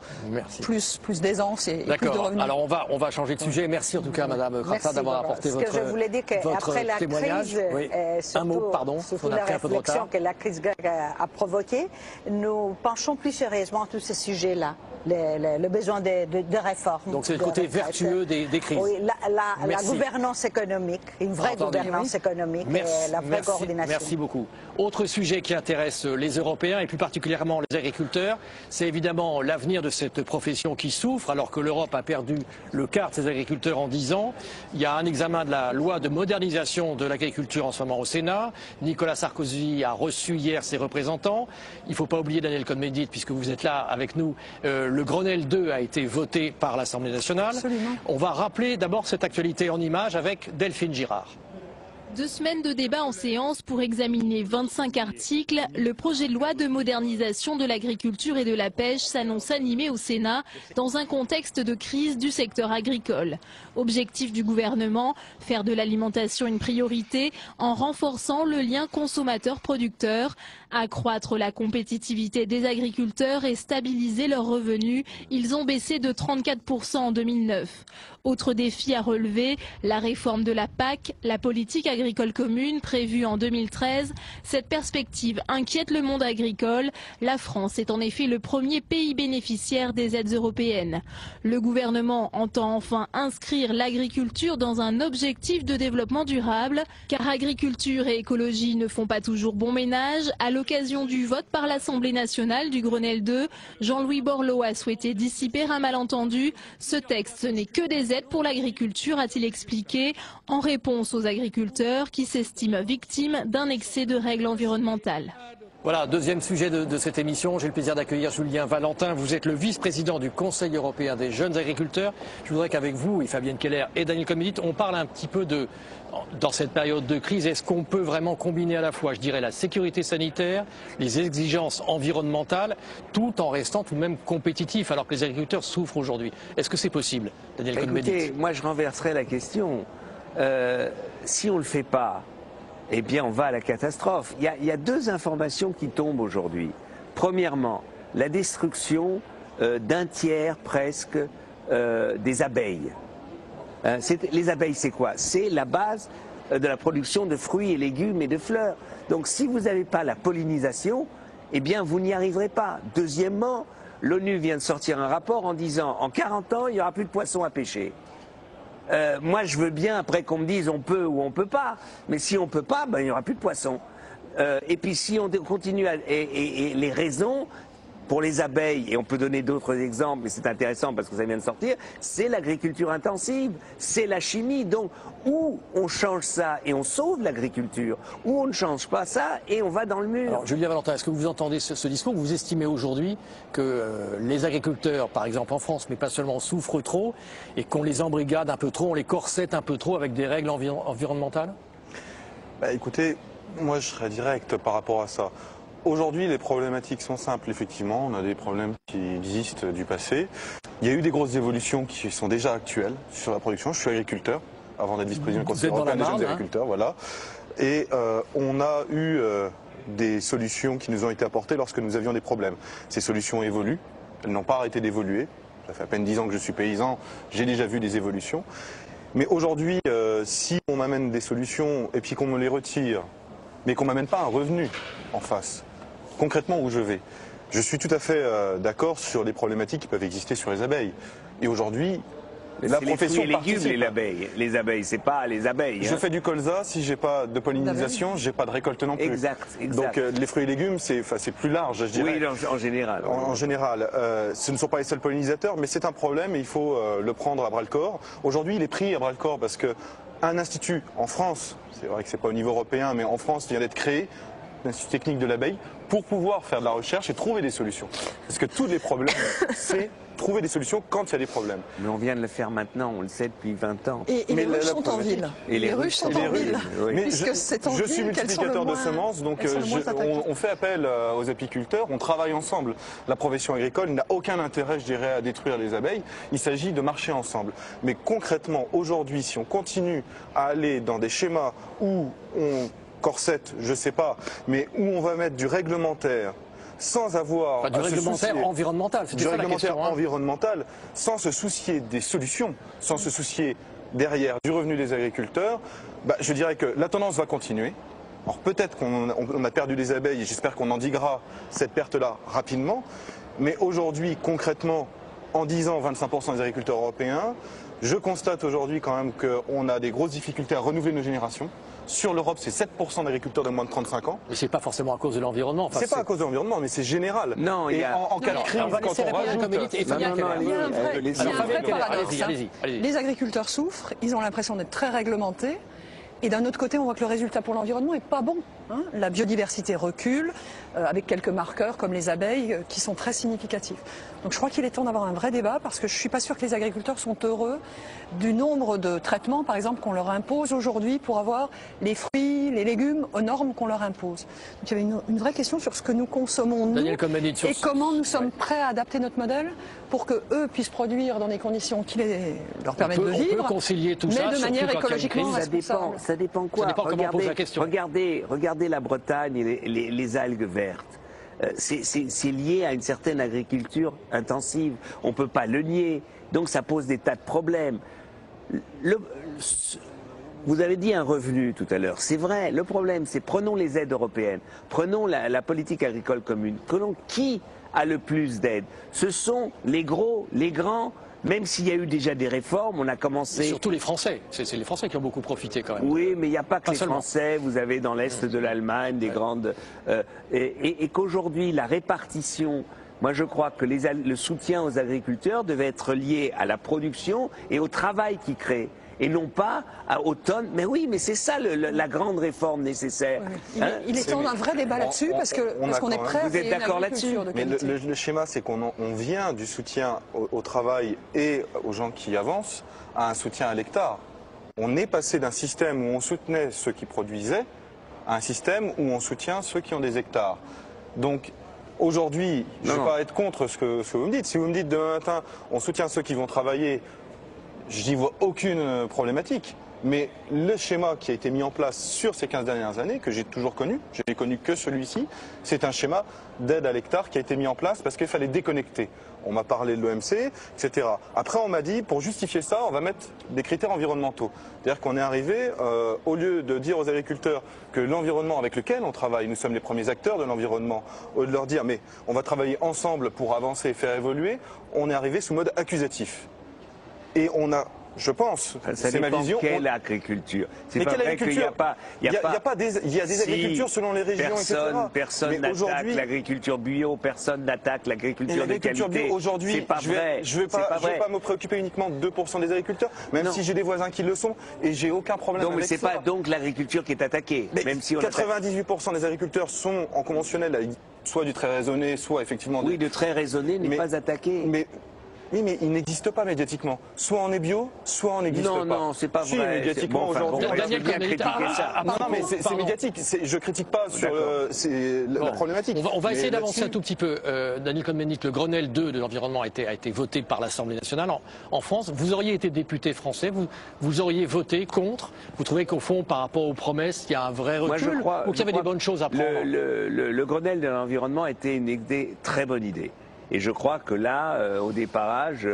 plus d'aisance et plus de revenus. Alors on va changer de sujet. Merci en tout cas, Madame Kratsa, d'avoir apporté votre témoignage. Ce que je voulais dire, qu'après la crise, un mot, pardon, surtout la réflexion que la crise grecque a provoquée, nous penchons plus sérieusement à tous ces sujets-là. Le besoin de réforme. Donc c'est le côté vertueux des crises. Oui, la gouvernance économique, une vraie gouvernance économique, la vraie coordination. Merci beaucoup. Autre sujet qui intéresse les Européens et plus particulièrement les agriculteurs, c'est évidemment l'avenir de cette profession qui souffre alors que l'Europe a perdu le quart de ses agriculteurs en 10 ans. Il y a un examen de la loi de modernisation de l'agriculture en ce moment au Sénat. Nicolas Sarkozy a reçu hier ses représentants. Il ne faut pas oublier Daniel Cohn-Bendit, puisque vous êtes là avec nous. Le Grenelle 2 a été voté par l'Assemblée nationale. Absolument. On va rappeler d'abord cette actualité en images avec Delphine Girard. 2 semaines de débat en séance pour examiner 25 articles. Le projet de loi de modernisation de l'agriculture et de la pêche s'annonce animé au Sénat dans un contexte de crise du secteur agricole. Objectif du gouvernement, faire de l'alimentation une priorité en renforçant le lien consommateur-producteur, accroître la compétitivité des agriculteurs et stabiliser leurs revenus. Ils ont baissé de 34% en 2009. Autre défi à relever, la réforme de la PAC, la politique agricole commune prévue en 2013. Cette perspective inquiète le monde agricole. La France est en effet le premier pays bénéficiaire des aides européennes. Le gouvernement entend enfin inscrire l'agriculture dans un objectif de développement durable, car agriculture et écologie ne font pas toujours bon ménage. À l'occasion du vote par l'Assemblée nationale du Grenelle 2, Jean-Louis Borloo a souhaité dissiper un malentendu. Ce texte, ce n'est que des aides pour l'agriculture, a-t-il expliqué, en réponse aux agriculteurs qui s'estiment victimes d'un excès de règles environnementales. Voilà, deuxième sujet de cette émission. J'ai le plaisir d'accueillir Julien Valentin. Vous êtes le vice-président du Conseil européen des jeunes agriculteurs. Je voudrais qu'avec vous, et Fabienne Keller et Daniel Cohn-Bendit, on parle un petit peu dans cette période de crise, est-ce qu'on peut vraiment combiner à la fois, je dirais, la sécurité sanitaire, les exigences environnementales, tout en restant tout de même compétitif, alors que les agriculteurs souffrent aujourd'hui. Est-ce que c'est possible, Daniel Cohn-Bendit? Écoutez, moi je renverserai la question. Si on ne le fait pas, eh bien on va à la catastrophe. Il y a deux informations qui tombent aujourd'hui. Premièrement, la destruction d'un tiers presque des abeilles. Les abeilles, c'est quoi? C'est la base de la production de fruits et légumes et de fleurs. Donc si vous n'avez pas la pollinisation, eh bien vous n'y arriverez pas. Deuxièmement, l'ONU vient de sortir un rapport en disant en 40 ans, il n'y aura plus de poissons à pêcher. Moi, je veux bien, après qu'on me dise on peut ou on peut pas, mais si on peut pas, ben, il n'y aura plus de poissons. Et puis si on continue et les raisons pour les abeilles, et on peut donner d'autres exemples, mais c'est intéressant parce que ça vient de sortir, c'est l'agriculture intensive, c'est la chimie. Donc, ou on change ça et on sauve l'agriculture, ou on ne change pas ça et on va dans le mur. Alors, Julien Valentin, est-ce que vous entendez ce discours? Vous estimez aujourd'hui que les agriculteurs, par exemple en France, mais pas seulement, souffrent trop et qu'on les embrigade un peu trop, on les corsette un peu trop avec des règles environnementales? Écoutez, moi je serais direct par rapport à ça. Aujourd'hui, les problématiques sont simples, effectivement. On a des problèmes qui existent du passé. Il y a eu des grosses évolutions qui sont déjà actuelles sur la production. Je suis agriculteur, avant d'être vice-président du Conseil européen des jeunes agriculteurs, voilà. Et on a eu des solutions qui nous ont été apportées lorsque nous avions des problèmes. Ces solutions évoluent, elles n'ont pas arrêté d'évoluer. Ça fait à peine 10 ans que je suis paysan, j'ai déjà vu des évolutions. Mais aujourd'hui, si on m'amène des solutions et puis qu'on me les retire, mais qu'on ne m'amène pas un revenu en face, concrètement où je vais. Je suis tout à fait d'accord sur les problématiques qui peuvent exister sur les abeilles. Et aujourd'hui, la profession participe. Les abeilles, c'est pas les abeilles. Je fais du colza, si j'ai pas de pollinisation, j'ai pas de récolte non plus. Exact. Donc les fruits et légumes, c'est plus large, je dirais. Oui, en général. En général, ce ne sont pas les seuls pollinisateurs, mais c'est un problème et il faut le prendre à bras le corps. Aujourd'hui, il est pris à bras le corps parce que un institut en France, c'est vrai que c'est pas au niveau européen, mais en France, vient d'être créé, l'Institut technique de l'abeille, pour pouvoir faire de la recherche et trouver des solutions. Parce que tous les problèmes, c'est trouver des solutions quand il y a des problèmes. Mais on vient de le faire maintenant, on le sait depuis 20 ans. Et les ruches sont en ville. Et les ruches sont en ville. Mais je suis multiplicateur de semences, donc on fait appel aux apiculteurs, on travaille ensemble. La profession agricole n'a aucun intérêt, je dirais, à détruire les abeilles. Il s'agit de marcher ensemble. Mais concrètement, aujourd'hui, si on continue à aller dans des schémas où on corsette, je sais pas, mais où on va mettre du réglementaire, sans avoir du réglementaire environnemental, du réglementaire environnemental, sans se soucier des solutions, sans se soucier derrière du revenu des agriculteurs, je dirais que la tendance va continuer. Alors peut-être qu'on a perdu des abeilles et j'espère qu'on endiguera cette perte-là rapidement, mais aujourd'hui, concrètement, en 10 ans, 25% des agriculteurs européens, je constate aujourd'hui quand même qu'on a des grosses difficultés à renouveler nos générations. Sur l'Europe, c'est 7% d'agriculteurs de moins de 35 ans. Mais c'est pas forcément à cause de l'environnement. C'est pas à cause de l'environnement, mais c'est général. Non, et en cas de crise, quand on rajoute... Les agriculteurs souffrent, ils ont l'impression d'être très réglementés. Et d'un autre côté, on voit que le résultat pour l'environnement n'est pas bon. La biodiversité recule, avec quelques marqueurs comme les abeilles qui sont très significatifs. Donc je crois qu'il est temps d'avoir un vrai débat parce que je ne suis pas sûre que les agriculteurs sont heureux du nombre de traitements, par exemple, qu'on leur impose aujourd'hui pour avoir les fruits, les légumes aux normes qu'on leur impose. Donc il y avait une vraie question sur ce que nous consommons, nous, et comment nous sommes prêts à adapter notre modèle pour qu'eux puissent produire dans des conditions qui leur permettent de vivre, on peut concilier tout mais ça, de manière écologiquement responsable. Ça dépend quoi? Ça dépend comment on pose la question. Regardez la Bretagne et les algues vertes. C'est lié à une certaine agriculture intensive. On ne peut pas le nier. Donc ça pose des tas de problèmes. Vous avez dit un revenu tout à l'heure. C'est vrai. Le problème, c'est prenons les aides européennes. Prenons la politique agricole commune. Prenons qui a le plus d'aides. Ce sont les gros, les grands. Même s'il y a eu déjà des réformes, on a commencé... Et surtout les Français, c'est les Français qui ont beaucoup profité quand même. Oui, mais il n'y a pas que les Français, vous avez dans l'Est de l'Allemagne des grandes... et qu'aujourd'hui, la répartition... Moi, je crois que le soutien aux agriculteurs devait être lié à la production et au travail qu'ils créent. et non pas à automne. Mais oui, mais c'est ça la grande réforme nécessaire. Oui. Il est temps d'un vrai débat là-dessus parce qu'on est prêt à Vous êtes d'accord là-dessus? Mais le schéma, c'est qu'on vient du soutien au travail et aux gens qui avancent à un soutien à l'hectare. On est passé d'un système où on soutenait ceux qui produisaient à un système où on soutient ceux qui ont des hectares. Donc aujourd'hui, je ne vais pas être contre ce que vous me dites. Si vous me dites demain matin, on soutient ceux qui vont travailler, je n'y vois aucune problématique. Mais le schéma qui a été mis en place sur ces 15 dernières années, que j'ai toujours connu, je n'ai connu que celui-ci, c'est un schéma d'aide à l'hectare qui a été mis en place parce qu'il fallait déconnecter. On m'a parlé de l'OMC, etc. Après, on m'a dit, pour justifier ça, on va mettre des critères environnementaux. C'est-à-dire qu'on est arrivé, au lieu de dire aux agriculteurs que l'environnement avec lequel on travaille, nous sommes les premiers acteurs de l'environnement, au lieu de leur dire, mais on va travailler ensemble pour avancer et faire évoluer, on est arrivé sous mode accusatif. Et on a... Je pense, c'est ma vision. Quelle agriculture? C'est pas vrai qu'il n'y a pas. Il y a des agricultures selon les régions, Personne n'attaque l'agriculture bio, personne n'attaque l'agriculture de qualité. Aujourd'hui, c'est pas vrai. Je ne vais pas me préoccuper uniquement de 2% des agriculteurs, même si j'ai des voisins qui le sont, et j'ai aucun problème avec ça. Non, mais c'est pas donc l'agriculture qui est attaquée. Même si 98% des agriculteurs sont en conventionnel, avec soit du très raisonné, soit effectivement... Oui, de très raisonné n'est pas attaqué. Oui, mais il n'existe pas médiatiquement. Soit on est bio, soit on n'existe pas. Non, c'est pas vrai. Médiatiquement aujourd'hui. Daniel bien critiquer ça. Non, mais c'est médiatique. Je critique pas sur la problématique. On va essayer d'avancer un tout petit peu. Daniel Cohn-Bendit, le Grenelle 2 de l'environnement a été voté par l'Assemblée nationale en France. Vous auriez été député français, vous auriez voté contre. Vous trouvez qu'au fond, par rapport aux promesses, il y a un vrai recul ou qu'il y avait des bonnes choses à prendre? Le Grenelle de l'environnement était une très bonne idée. Et je crois que là, au déparrage,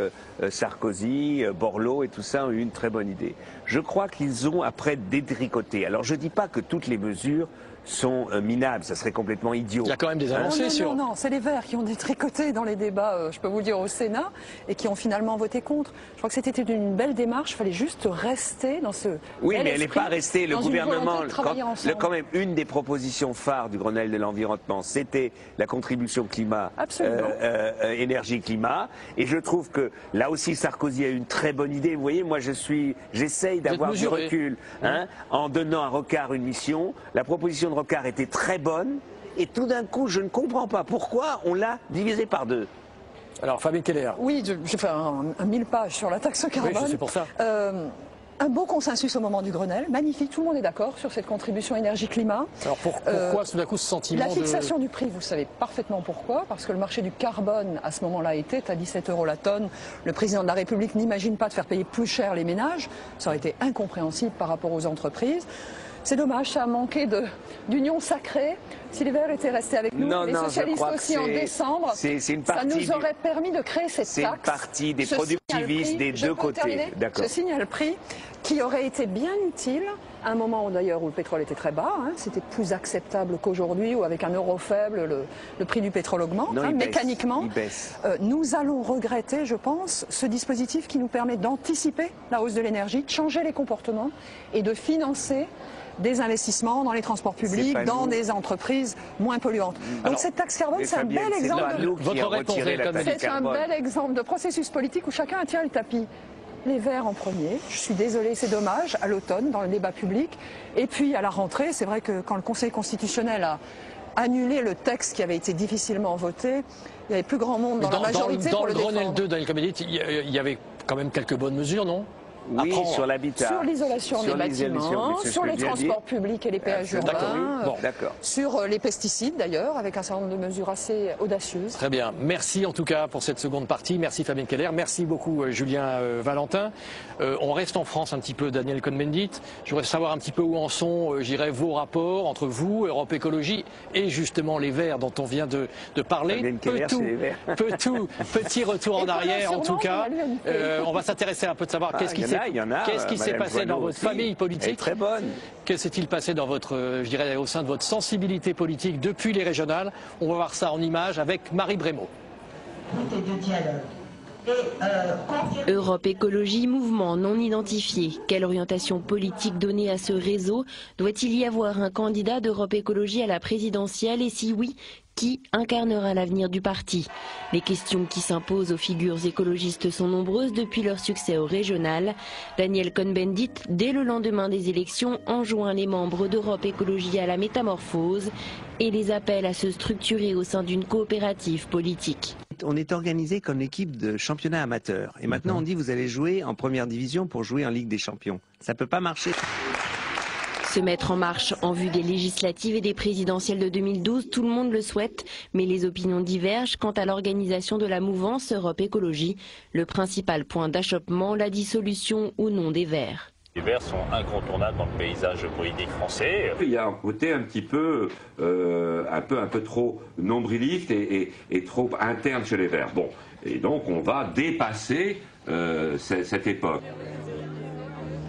Sarkozy, Borloo et tout ça ont eu une très bonne idée. Je crois qu'ils ont après détricoté. Alors je ne dis pas que toutes les mesures sont minables, ça serait complètement idiot. Il y a quand même des avancées sur... Non, c'est les Verts qui ont détricoté dans les débats, je peux vous le dire, au Sénat, et qui ont finalement voté contre. Je crois que c'était une belle démarche, il fallait juste rester dans ce... Oui, mais elle n'est pas restée. Le gouvernement, quand même, une des propositions phares du Grenelle de l'environnement, c'était la contribution climat, énergie-climat. Et je trouve que là aussi, Sarkozy a eu une très bonne idée. Vous voyez, moi, j'essaye d'avoir du recul. En donnant à Rocard une mission, la proposition de Rocard était très bonne, et tout d'un coup, je ne comprends pas pourquoi on l'a divisé par deux. Alors, Fabienne Keller. Oui, j'ai fait un 1000 pages sur la taxe carbone. Oui, c'est pour ça. Un beau consensus au moment du Grenelle, magnifique, tout le monde est d'accord sur cette contribution énergie-climat. Alors pourquoi tout d'un coup ce sentiment La fixation du prix, vous savez parfaitement pourquoi, parce que le marché du carbone à ce moment-là était à 17 € la tonne. Le président de la République n'imagine pas de faire payer plus cher les ménages, ça aurait été incompréhensible par rapport aux entreprises. C'est dommage, ça a manqué d'union sacrée. Si les Verts étaient restés avec nous, les socialistes aussi en décembre, ça nous aurait permis de créer cette taxe. C'est une partie des productivistes des deux côtés. Ce signal-prix qui aurait été bien utile à un moment où d'ailleurs où le pétrole était très bas, c'était plus acceptable qu'aujourd'hui où avec un euro faible le prix du pétrole augmente, mécaniquement. Nous allons regretter, je pense, ce dispositif qui nous permet d'anticiper la hausse de l'énergie, de changer les comportements et de financer des investissements dans les transports publics, dans des entreprises moins polluantes. Donc cette taxe carbone, c'est un bel exemple de processus politique où chacun a tiré le tapis. Les Verts en premier, je suis désolée, c'est dommage, à l'automne, dans le débat public. Et puis à la rentrée, c'est vrai que quand le Conseil constitutionnel a annulé le texte qui avait été difficilement voté, il y avait plus grand monde dans la majorité pour le défendre. Dans le Grenelle 2, Daniel Cohn-Bendit, il y avait quand même quelques bonnes mesures, non? Oui, sur l'habitat. Sur l'isolation des bâtiments, sur les transports publics et les péages urbains, sur les pesticides d'ailleurs, avec un certain nombre de mesures assez audacieuses. Très bien. Merci en tout cas pour cette seconde partie. Merci Fabienne Keller. Merci beaucoup Julien Valentin. On reste en France un petit peu, Daniel Cohn-Bendit. Je voudrais savoir un petit peu où en sont, vos rapports entre vous, Europe Écologie et justement les Verts dont on vient de parler. Petit retour en arrière en tout cas. On va s'intéresser un peu de savoir qu'est-ce qui s'est passé dans votre famille politique. Très bonne. Que s'est-il passé dans votre, au sein de votre sensibilité politique depuis les régionales? On va voir ça en images avec Marie Brémaud. Europe Écologie, mouvement non identifié. Quelle orientation politique donner à ce réseau? Doit-il y avoir un candidat d'Europe Écologie à la présidentielle? Et si oui, Qui incarnera l'avenir du parti? Les questions qui s'imposent aux figures écologistes sont nombreuses depuis leur succès au régional. Daniel Cohn-Bendit, dès le lendemain des élections, enjoint les membres d'Europe Écologie à la métamorphose et les appelle à se structurer au sein d'une coopérative politique. On est organisé comme équipe de championnat amateur. Et maintenant on dit vous allez jouer en première division pour jouer en Ligue des Champions. Ça ne peut pas marcher. Se mettre en marche en vue des législatives et des présidentielles de 2012, tout le monde le souhaite, mais les opinions divergent quant à l'organisation de la mouvance Europe Écologie. Le principal point d'achoppement, la dissolution ou non des Verts. Les Verts sont incontournables dans le paysage politique français. Il y a un côté un petit peu, un peu trop nombriliste et trop interne chez les Verts. Bon, et donc on va dépasser cette époque.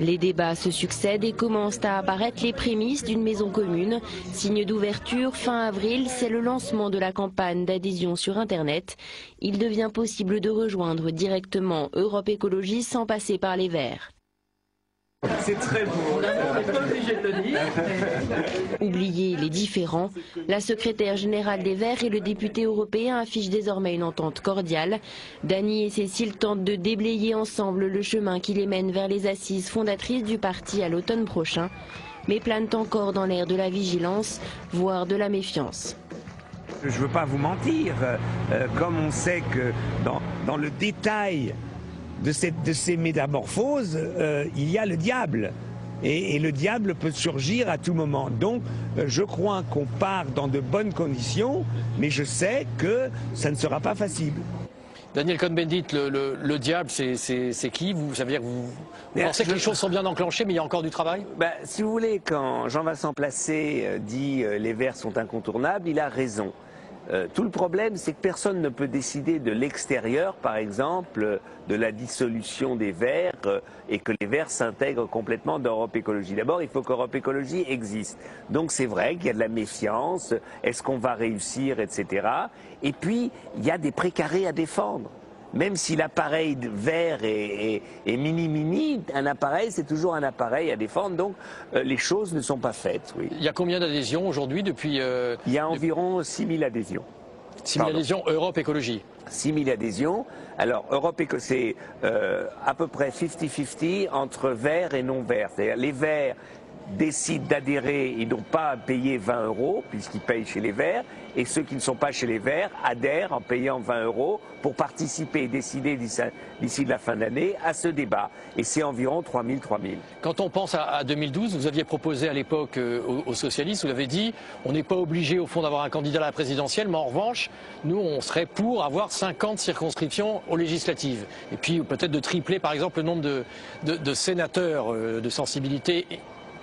Les débats se succèdent et commencent à apparaître les prémices d'une maison commune. Signe d'ouverture, fin avril, c'est le lancement de la campagne d'adhésion sur Internet. Il devient possible de rejoindre directement Europe Écologie sans passer par les Verts. C'est très beau. Oubliez les différends. La secrétaire générale des Verts et le député européen affichent désormais une entente cordiale. Dany et Cécile tentent de déblayer ensemble le chemin qui les mène vers les assises fondatrices du parti à l'automne prochain. Mais planent encore dans l'air de la vigilance, voire de la méfiance. Je ne veux pas vous mentir, comme on sait que dans le détail de ces métamorphoses, il y a le diable. Et le diable peut surgir à tout moment. Donc, je crois qu'on part dans de bonnes conditions, mais je sais que ça ne sera pas facile. Daniel Cohn-Bendit, le diable, c'est qui? Ça veut dire que vous pensez que les choses sont bien enclenchées, mais il y a encore du travail? Si vous voulez, quand Jean-Vincent Placé dit les Verts sont incontournables, il a raison. Tout le problème, c'est que personne ne peut décider de l'extérieur, par exemple, de la dissolution des Verts et que les Verts s'intègrent complètement dans Europe Écologie. D'abord, il faut qu'Europe Écologie existe. Donc c'est vrai qu'il y a de la méfiance, est-ce qu'on va réussir, etc. Et puis, il y a des précarés à défendre. Même si l'appareil vert est mini-mini, un appareil, c'est toujours un appareil à défendre. Donc, les choses ne sont pas faites. Oui. Il y a combien d'adhésions aujourd'hui depuis Il y a environ 6 000 adhésions. 6 000 adhésions Europe Écologie. 6 000 adhésions. Alors, Europe Écologie, c'est à peu près 50-50 entre verts et non-verts. C'est-à-dire, les verts décident d'adhérer, ils n'ont pas à payer 20 € puisqu'ils payent chez les Verts, et ceux qui ne sont pas chez les Verts adhèrent en payant 20 € pour participer et décider d'ici la fin de l'année à ce débat. Et c'est environ 3 000. Quand on pense à 2012, vous aviez proposé à l'époque aux socialistes, vous l'avez dit, on n'est pas obligé au fond d'avoir un candidat à la présidentielle, mais en revanche, nous on serait pour avoir 50 circonscriptions aux législatives. Et puis peut-être de tripler par exemple le nombre de sénateurs de sensibilité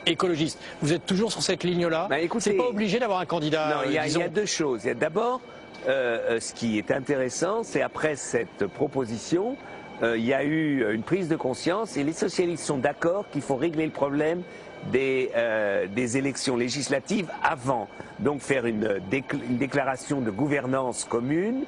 écologiste. Vous êtes toujours sur cette ligne-là? C'est pas obligé d'avoir un candidat. Non, il y a deux choses. Il y a d'abord, ce qui est intéressant, c'est après cette proposition, il y a eu une prise de conscience et les socialistes sont d'accord qu'il faut régler le problème des élections législatives avant. Donc faire une déclaration de gouvernance commune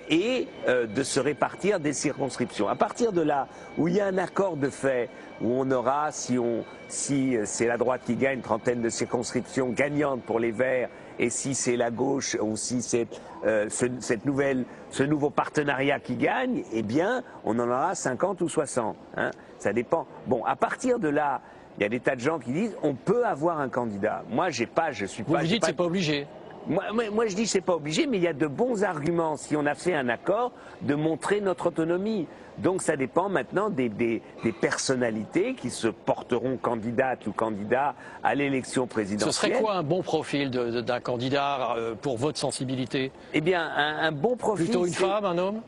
et de se répartir des circonscriptions. À partir de là, où il y a un accord de fait, où on aura, si c'est la droite qui gagne, une trentaine de circonscriptions gagnantes pour les Verts, et si c'est la gauche, ou si c'est ce nouveau partenariat qui gagne, eh bien, on en aura 50 ou 60. Hein, ça dépend. Bon, à partir de là, il y a des tas de gens qui disent on peut avoir un candidat. Moi, je suis pas. Vous dites c'est pas obligé. Moi, je dis que c'est pas obligé, mais il y a de bons arguments, si on a fait un accord, de montrer notre autonomie. Donc ça dépend maintenant des personnalités qui se porteront candidates ou candidats à l'élection présidentielle. Ce serait quoi un bon profil d'un candidat pour votre sensibilité? Eh bien, un bon profil... Plutôt une femme, un homme?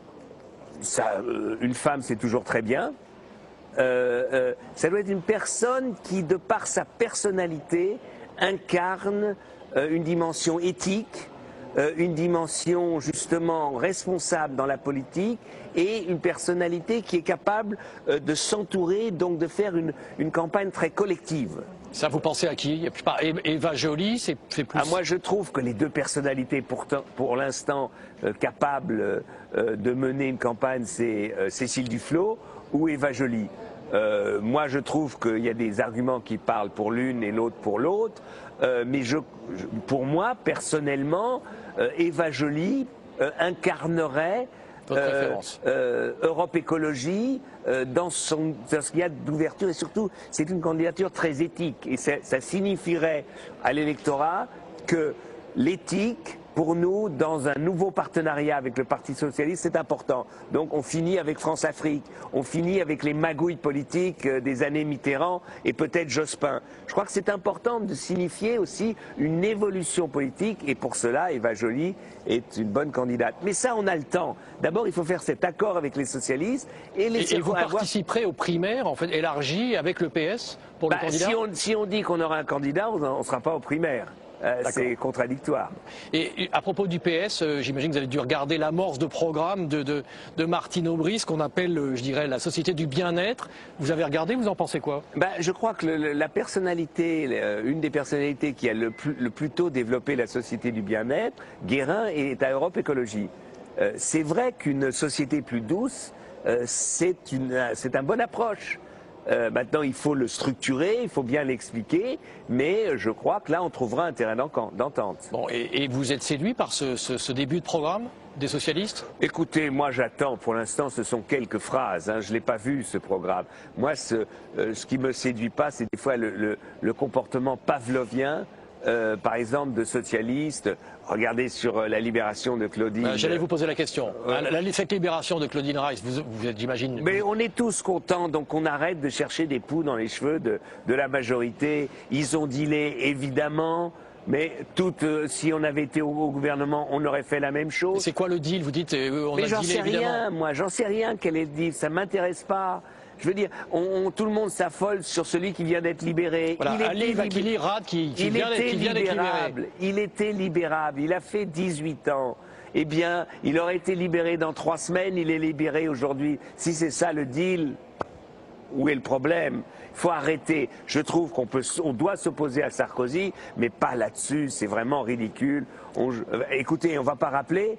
Une femme, c'est toujours très bien. Ça doit être une personne qui, de par sa personnalité, incarne une dimension éthique, une dimension justement responsable dans la politique et une personnalité qui est capable de s'entourer, donc de faire une campagne très collective. Ça, vous pensez à qui? Eva Joly, c'est plus... Moi, je trouve que les deux personnalités pour l'instant capables de mener une campagne, c'est Cécile Duflot ou Eva Joly. Moi, je trouve qu'il y a des arguments qui parlent pour l'une et l'autre pour l'autre. Mais pour moi, personnellement, Eva Joly incarnerait Europe Écologie dans ce qu'il y a d'ouverture, et surtout, c'est une candidature très éthique. Et ça signifierait à l'électorat que l'éthique, pour nous, dans un nouveau partenariat avec le Parti Socialiste, c'est important. Donc on finit avec France-Afrique, on finit avec les magouilles politiques des années Mitterrand et peut-être Jospin. Je crois que c'est important de signifier aussi une évolution politique, et pour cela, Eva Joly est une bonne candidate. Mais ça, on a le temps. D'abord, il faut faire cet accord avec les socialistes et laisser vous participerez aux primaires, en fait, élargies avec le PS pour le candidat. Si on dit qu'on aura un candidat, on ne sera pas aux primaires. C'est contradictoire. Et à propos du PS, j'imagine que vous avez dû regarder l'amorce de programme de Martine Aubry, ce qu'on appelle, je dirais, la société du bien-être. Vous avez regardé, vous en pensez quoi? Je crois que la personnalité, une des personnalités qui a le plus tôt développé la société du bien-être, Guérin, est à Europe Écologie. C'est vrai qu'une société plus douce, c'est une bonne approche. Maintenant, il faut le structurer, il faut bien l'expliquer, mais je crois que là, on trouvera un terrain d'entente. Bon, et vous êtes séduit par ce début de programme des socialistes? Écoutez, moi j'attends, pour l'instant ce sont quelques phrases, je ne l'ai pas vu ce programme. Moi ce qui ne me séduit pas, c'est des fois le comportement pavlovien, par exemple de socialistes. Regardez sur la libération de Claudine. J'allais vous poser la question. Cette libération de Claudine Reiss, vous êtes, j'imagine... Mais on est tous contents, donc on arrête de chercher des poux dans les cheveux de la majorité. Ils ont dealé, évidemment, mais si on avait été au gouvernement, on aurait fait la même chose. C'est quoi le deal? Vous dites on a dealé, j'en sais évidemment. rien, moi, j'en sais rien quel est le deal, ça m'intéresse pas. Je veux dire, tout le monde s'affole sur celui qui vient d'être libéré. Voilà, Ali Vakili Rad qui vient d'être libéré. Il était libérable, il a fait 18 ans. Eh bien, il aurait été libéré dans 3 semaines, il est libéré aujourd'hui. Si c'est ça le deal, où est le problème? Il faut arrêter. Je trouve qu'on doit s'opposer à Sarkozy, mais pas là-dessus, c'est vraiment ridicule. Écoutez, on ne va pas rappeler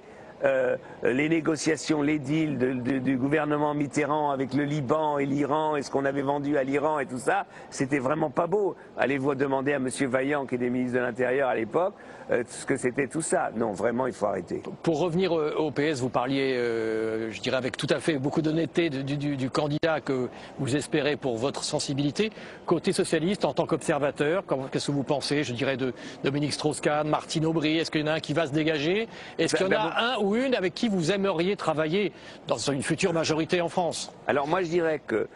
les négociations, les deals du gouvernement Mitterrand avec le Liban et l'Iran et ce qu'on avait vendu à l'Iran et tout ça, c'était vraiment pas beau. Allez-vous demander à M. Vaillant, qui était ministre de l'Intérieur à l'époque, ce que c'était tout ça. Non, vraiment, il faut arrêter. Pour revenir au PS, vous parliez, je dirais avec tout à fait beaucoup d'honnêteté du candidat que vous espérez pour votre sensibilité. Côté socialiste, en tant qu'observateur, qu'est-ce que vous pensez, je dirais, de Dominique Strauss-Kahn, Martine Aubry? Est-ce qu'il y en a un qui va se dégager? Est-ce qu'il y en a un ou une avec qui vous aimeriez travailler dans une future majorité en France? Alors moi je dirais que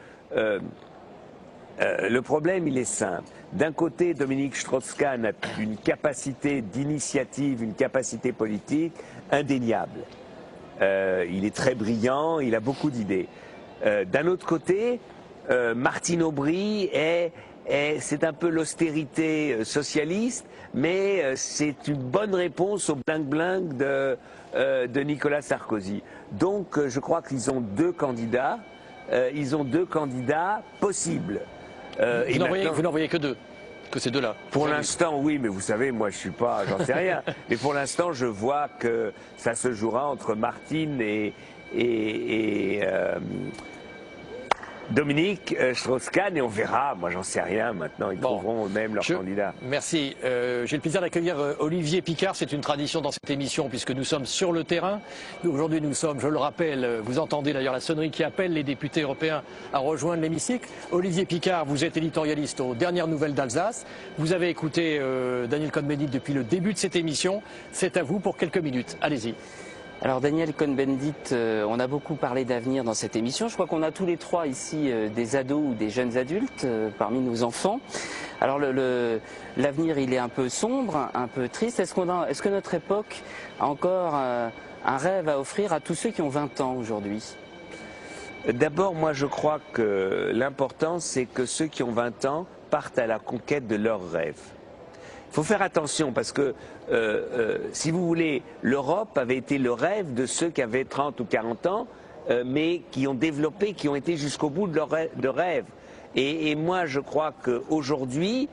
le problème il est simple. D'un côté, Dominique Strauss-Kahn a une capacité d'initiative, une capacité politique indéniable. Il est très brillant, il a beaucoup d'idées. D'un autre côté, Martine Aubry c'est un peu l'austérité socialiste, mais c'est une bonne réponse au bling-bling de Nicolas Sarkozy. Donc je crois qu'ils ont 2 candidats, possibles. Vous n'en voyez que 2, que ces 2-là? Pour l'instant, oui, mais vous savez, moi je suis pas, j'en sais rien. Mais pour l'instant, je vois que ça se jouera entre Martine et Dominique Strauss-Kahn, et on verra, moi j'en sais rien maintenant, ils trouveront eux-mêmes leur candidat. Merci. J'ai le plaisir d'accueillir Olivier Picard, c'est une tradition dans cette émission puisque nous sommes sur le terrain. Aujourd'hui nous sommes, je le rappelle, vous entendez d'ailleurs la sonnerie qui appelle les députés européens à rejoindre l'hémicycle. Olivier Picard, vous êtes éditorialiste aux Dernières Nouvelles d'Alsace. Vous avez écouté Daniel Cohn-Bendit depuis le début de cette émission. C'est à vous pour quelques minutes. Allez-y. Alors Daniel Cohn-Bendit, on a beaucoup parlé d'avenir dans cette émission. Je crois qu'on a tous les 3 ici des ados ou des jeunes adultes parmi nos enfants. Alors l'avenir il est un peu sombre, un peu triste. Est-ce que notre époque a encore un rêve à offrir à tous ceux qui ont 20 ans aujourd'hui? D'abord, moi je crois que l'important c'est que ceux qui ont 20 ans partent à la conquête de leurs rêves. Il faut faire attention parce que, si vous voulez, l'Europe avait été le rêve de ceux qui avaient 30 ou 40 ans, mais qui ont développé, qui ont été jusqu'au bout de leur rêve. Et moi, je crois qu'aujourd'hui,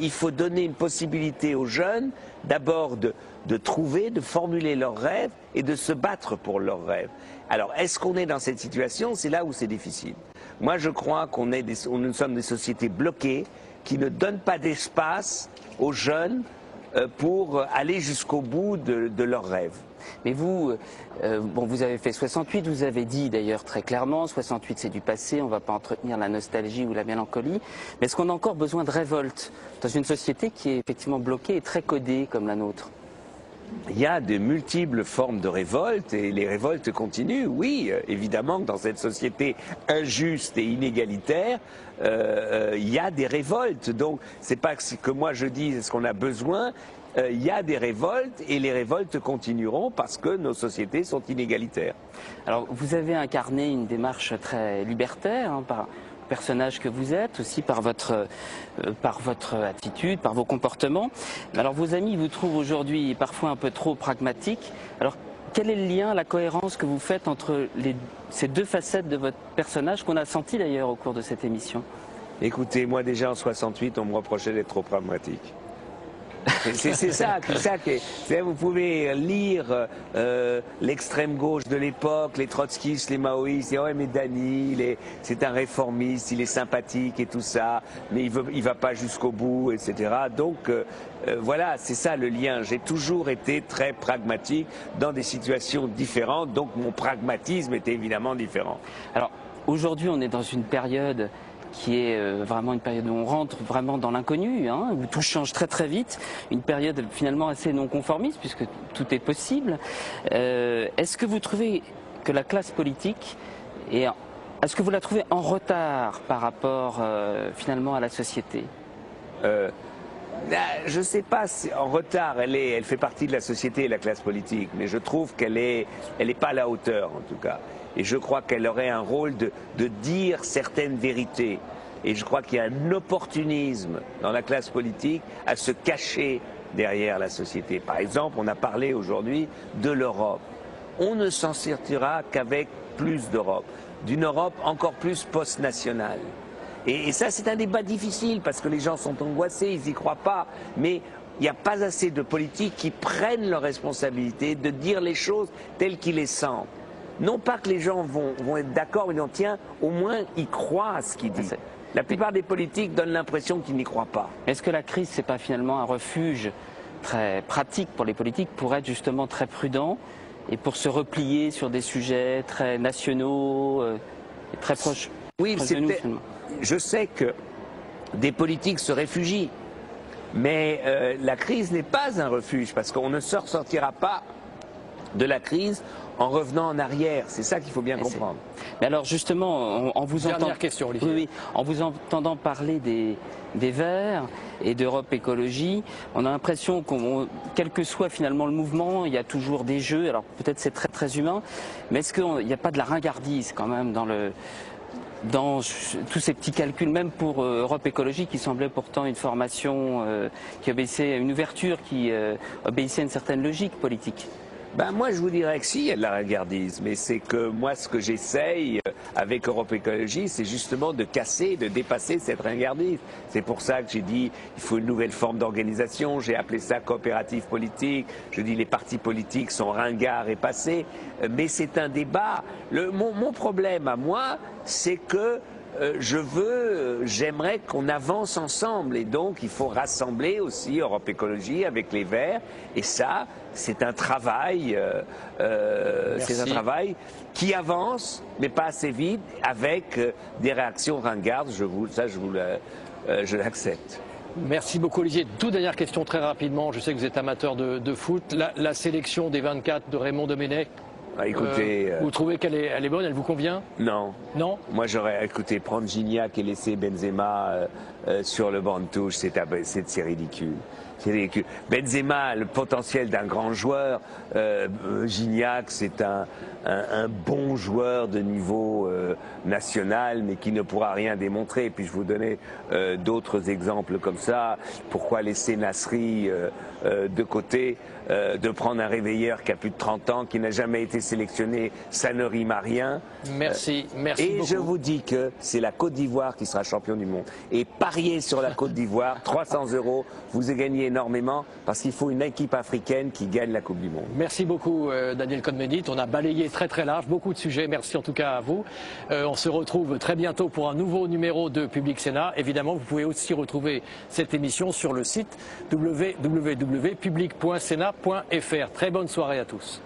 il faut donner une possibilité aux jeunes, d'abord de trouver, de formuler leurs rêves et de se battre pour leurs rêves. Alors, est-ce qu'on est dans cette situation? C'est là où c'est difficile. Moi, je crois nous sommes des sociétés bloquées qui ne donnent pas d'espace aux jeunes pour aller jusqu'au bout de leurs rêves. Mais vous, vous avez fait 68, vous avez dit d'ailleurs très clairement, 68 c'est du passé, on ne va pas entretenir la nostalgie ou la mélancolie. Mais est-ce qu'on a encore besoin de révolte dans une société qui est effectivement bloquée et très codée comme la nôtre? Il y a de multiples formes de révolte et les révoltes continuent. Oui, évidemment que dans cette société injuste et inégalitaire, il y a des révoltes. Donc, c'est pas que moi je dis est-ce qu'on a besoin. Il y a des révoltes et les révoltes continueront parce que nos sociétés sont inégalitaires. Alors, vous avez incarné une démarche très libertaire, par personnage que vous êtes, aussi par votre attitude, par vos comportements. Alors vos amis vous trouvent aujourd'hui parfois un peu trop pragmatique. Alors quel est le lien, la cohérence que vous faites entre ces deux facettes de votre personnage qu'on a senti d'ailleurs au cours de cette émission? Écoutez, moi déjà en 68, on me reprochait d'être trop pragmatique. C'est ça vous pouvez lire l'extrême gauche de l'époque, les trotskistes, les maoïstes, et ouais mais Dany, c'est un réformiste, il est sympathique et tout ça, mais il va pas jusqu'au bout, etc. Donc voilà, c'est ça le lien. J'ai toujours été très pragmatique dans des situations différentes, donc mon pragmatisme était évidemment différent. Alors aujourd'hui on est dans une période qui est vraiment une période où on rentre vraiment dans l'inconnu, où tout change très très vite, une période finalement assez non conformiste puisque tout est possible. Est-ce que vous trouvez que la classe politique est-ce que vous la trouvez en retard par rapport finalement à la société? Je ne sais pas si en retard, elle fait partie de la société et la classe politique, mais je trouve qu'elle est pas à la hauteur en tout cas. Et je crois qu'elle aurait un rôle de dire certaines vérités. Et je crois qu'il y a un opportunisme dans la classe politique à se cacher derrière la société. Par exemple, on a parlé aujourd'hui de l'Europe. On ne s'en sortira qu'avec plus d'Europe, d'une Europe encore plus post-nationale. Et ça, c'est un débat difficile parce que les gens sont angoissés, ils n'y croient pas. Mais il n'y a pas assez de politiques qui prennent leurs responsabilités de dire les choses telles qu'ils les sentent. Non pas que les gens vont être d'accord, mais non, tiens, au moins ils croient à ce qu'ils disent. La plupart des politiques donnent l'impression qu'ils n'y croient pas. Est-ce que la crise, c'est pas finalement un refuge très pratique pour les politiques pour être justement très prudents et pour se replier sur des sujets très nationaux et très proches? Oui, je sais que des politiques se réfugient, mais la crise n'est pas un refuge parce qu'on ne se ressortira pas de la crise en revenant en arrière. C'est ça qu'il faut bien comprendre. Mais alors justement, en vous entendant parler des Verts et d'Europe Écologie, on a l'impression quel que soit finalement le mouvement, il y a toujours des jeux. Alors peut-être c'est très très humain, mais est-ce qu'il n'y a pas de la ringardise quand même dans tous ces petits calculs, même pour Europe Écologie, qui semblait pourtant une formation qui obéissait à une ouverture, qui obéissait à une certaine logique politique? Moi, je vous dirais que si, il y a de la ringardise, mais c'est que moi, ce que j'essaye avec Europe Écologie, c'est justement de casser, de dépasser cette ringardise. C'est pour ça que j'ai dit il faut une nouvelle forme d'organisation, j'ai appelé ça coopérative politique, je dis les partis politiques sont ringards et passés, mais c'est un débat. Mon problème à moi, c'est que j'aimerais qu'on avance ensemble et donc il faut rassembler aussi Europe Écologie avec les Verts et ça c'est un travail qui avance mais pas assez vite avec des réactions ringardes, je l'accepte. Merci beaucoup Olivier. Toute dernière question très rapidement, je sais que vous êtes amateur de foot, la sélection des 24 de Raymond Domenech. Écoutez, vous trouvez qu'elle est bonne, elle vous convient? Non. Non? Moi j'aurais prendre Gignac et laisser Benzema sur le banc de touche, c'est ridicule. C'est ridicule. Benzema a le potentiel d'un grand joueur. Gignac, c'est un bon joueur de niveau national, mais qui ne pourra rien démontrer. Et puis je vous donnais d'autres exemples comme ça. Pourquoi laisser Nasri de côté, de prendre un réveilleur qui a plus de 30 ans, qui n'a jamais été sélectionné, ça ne rime à rien. Merci beaucoup. Et je vous dis que c'est la Côte d'Ivoire qui sera champion du monde. Et pariez sur la Côte d'Ivoire, 300 €, vous gagné énormément parce qu'il faut une équipe africaine qui gagne la Coupe du Monde. Merci beaucoup Daniel Cohn-Bendit. On a balayé très large, beaucoup de sujets. Merci en tout cas à vous. On se retrouve très bientôt pour un nouveau numéro de Public Sénat. Évidemment, vous pouvez aussi retrouver cette émission sur le site www.public.senat.fr. Très bonne soirée à tous.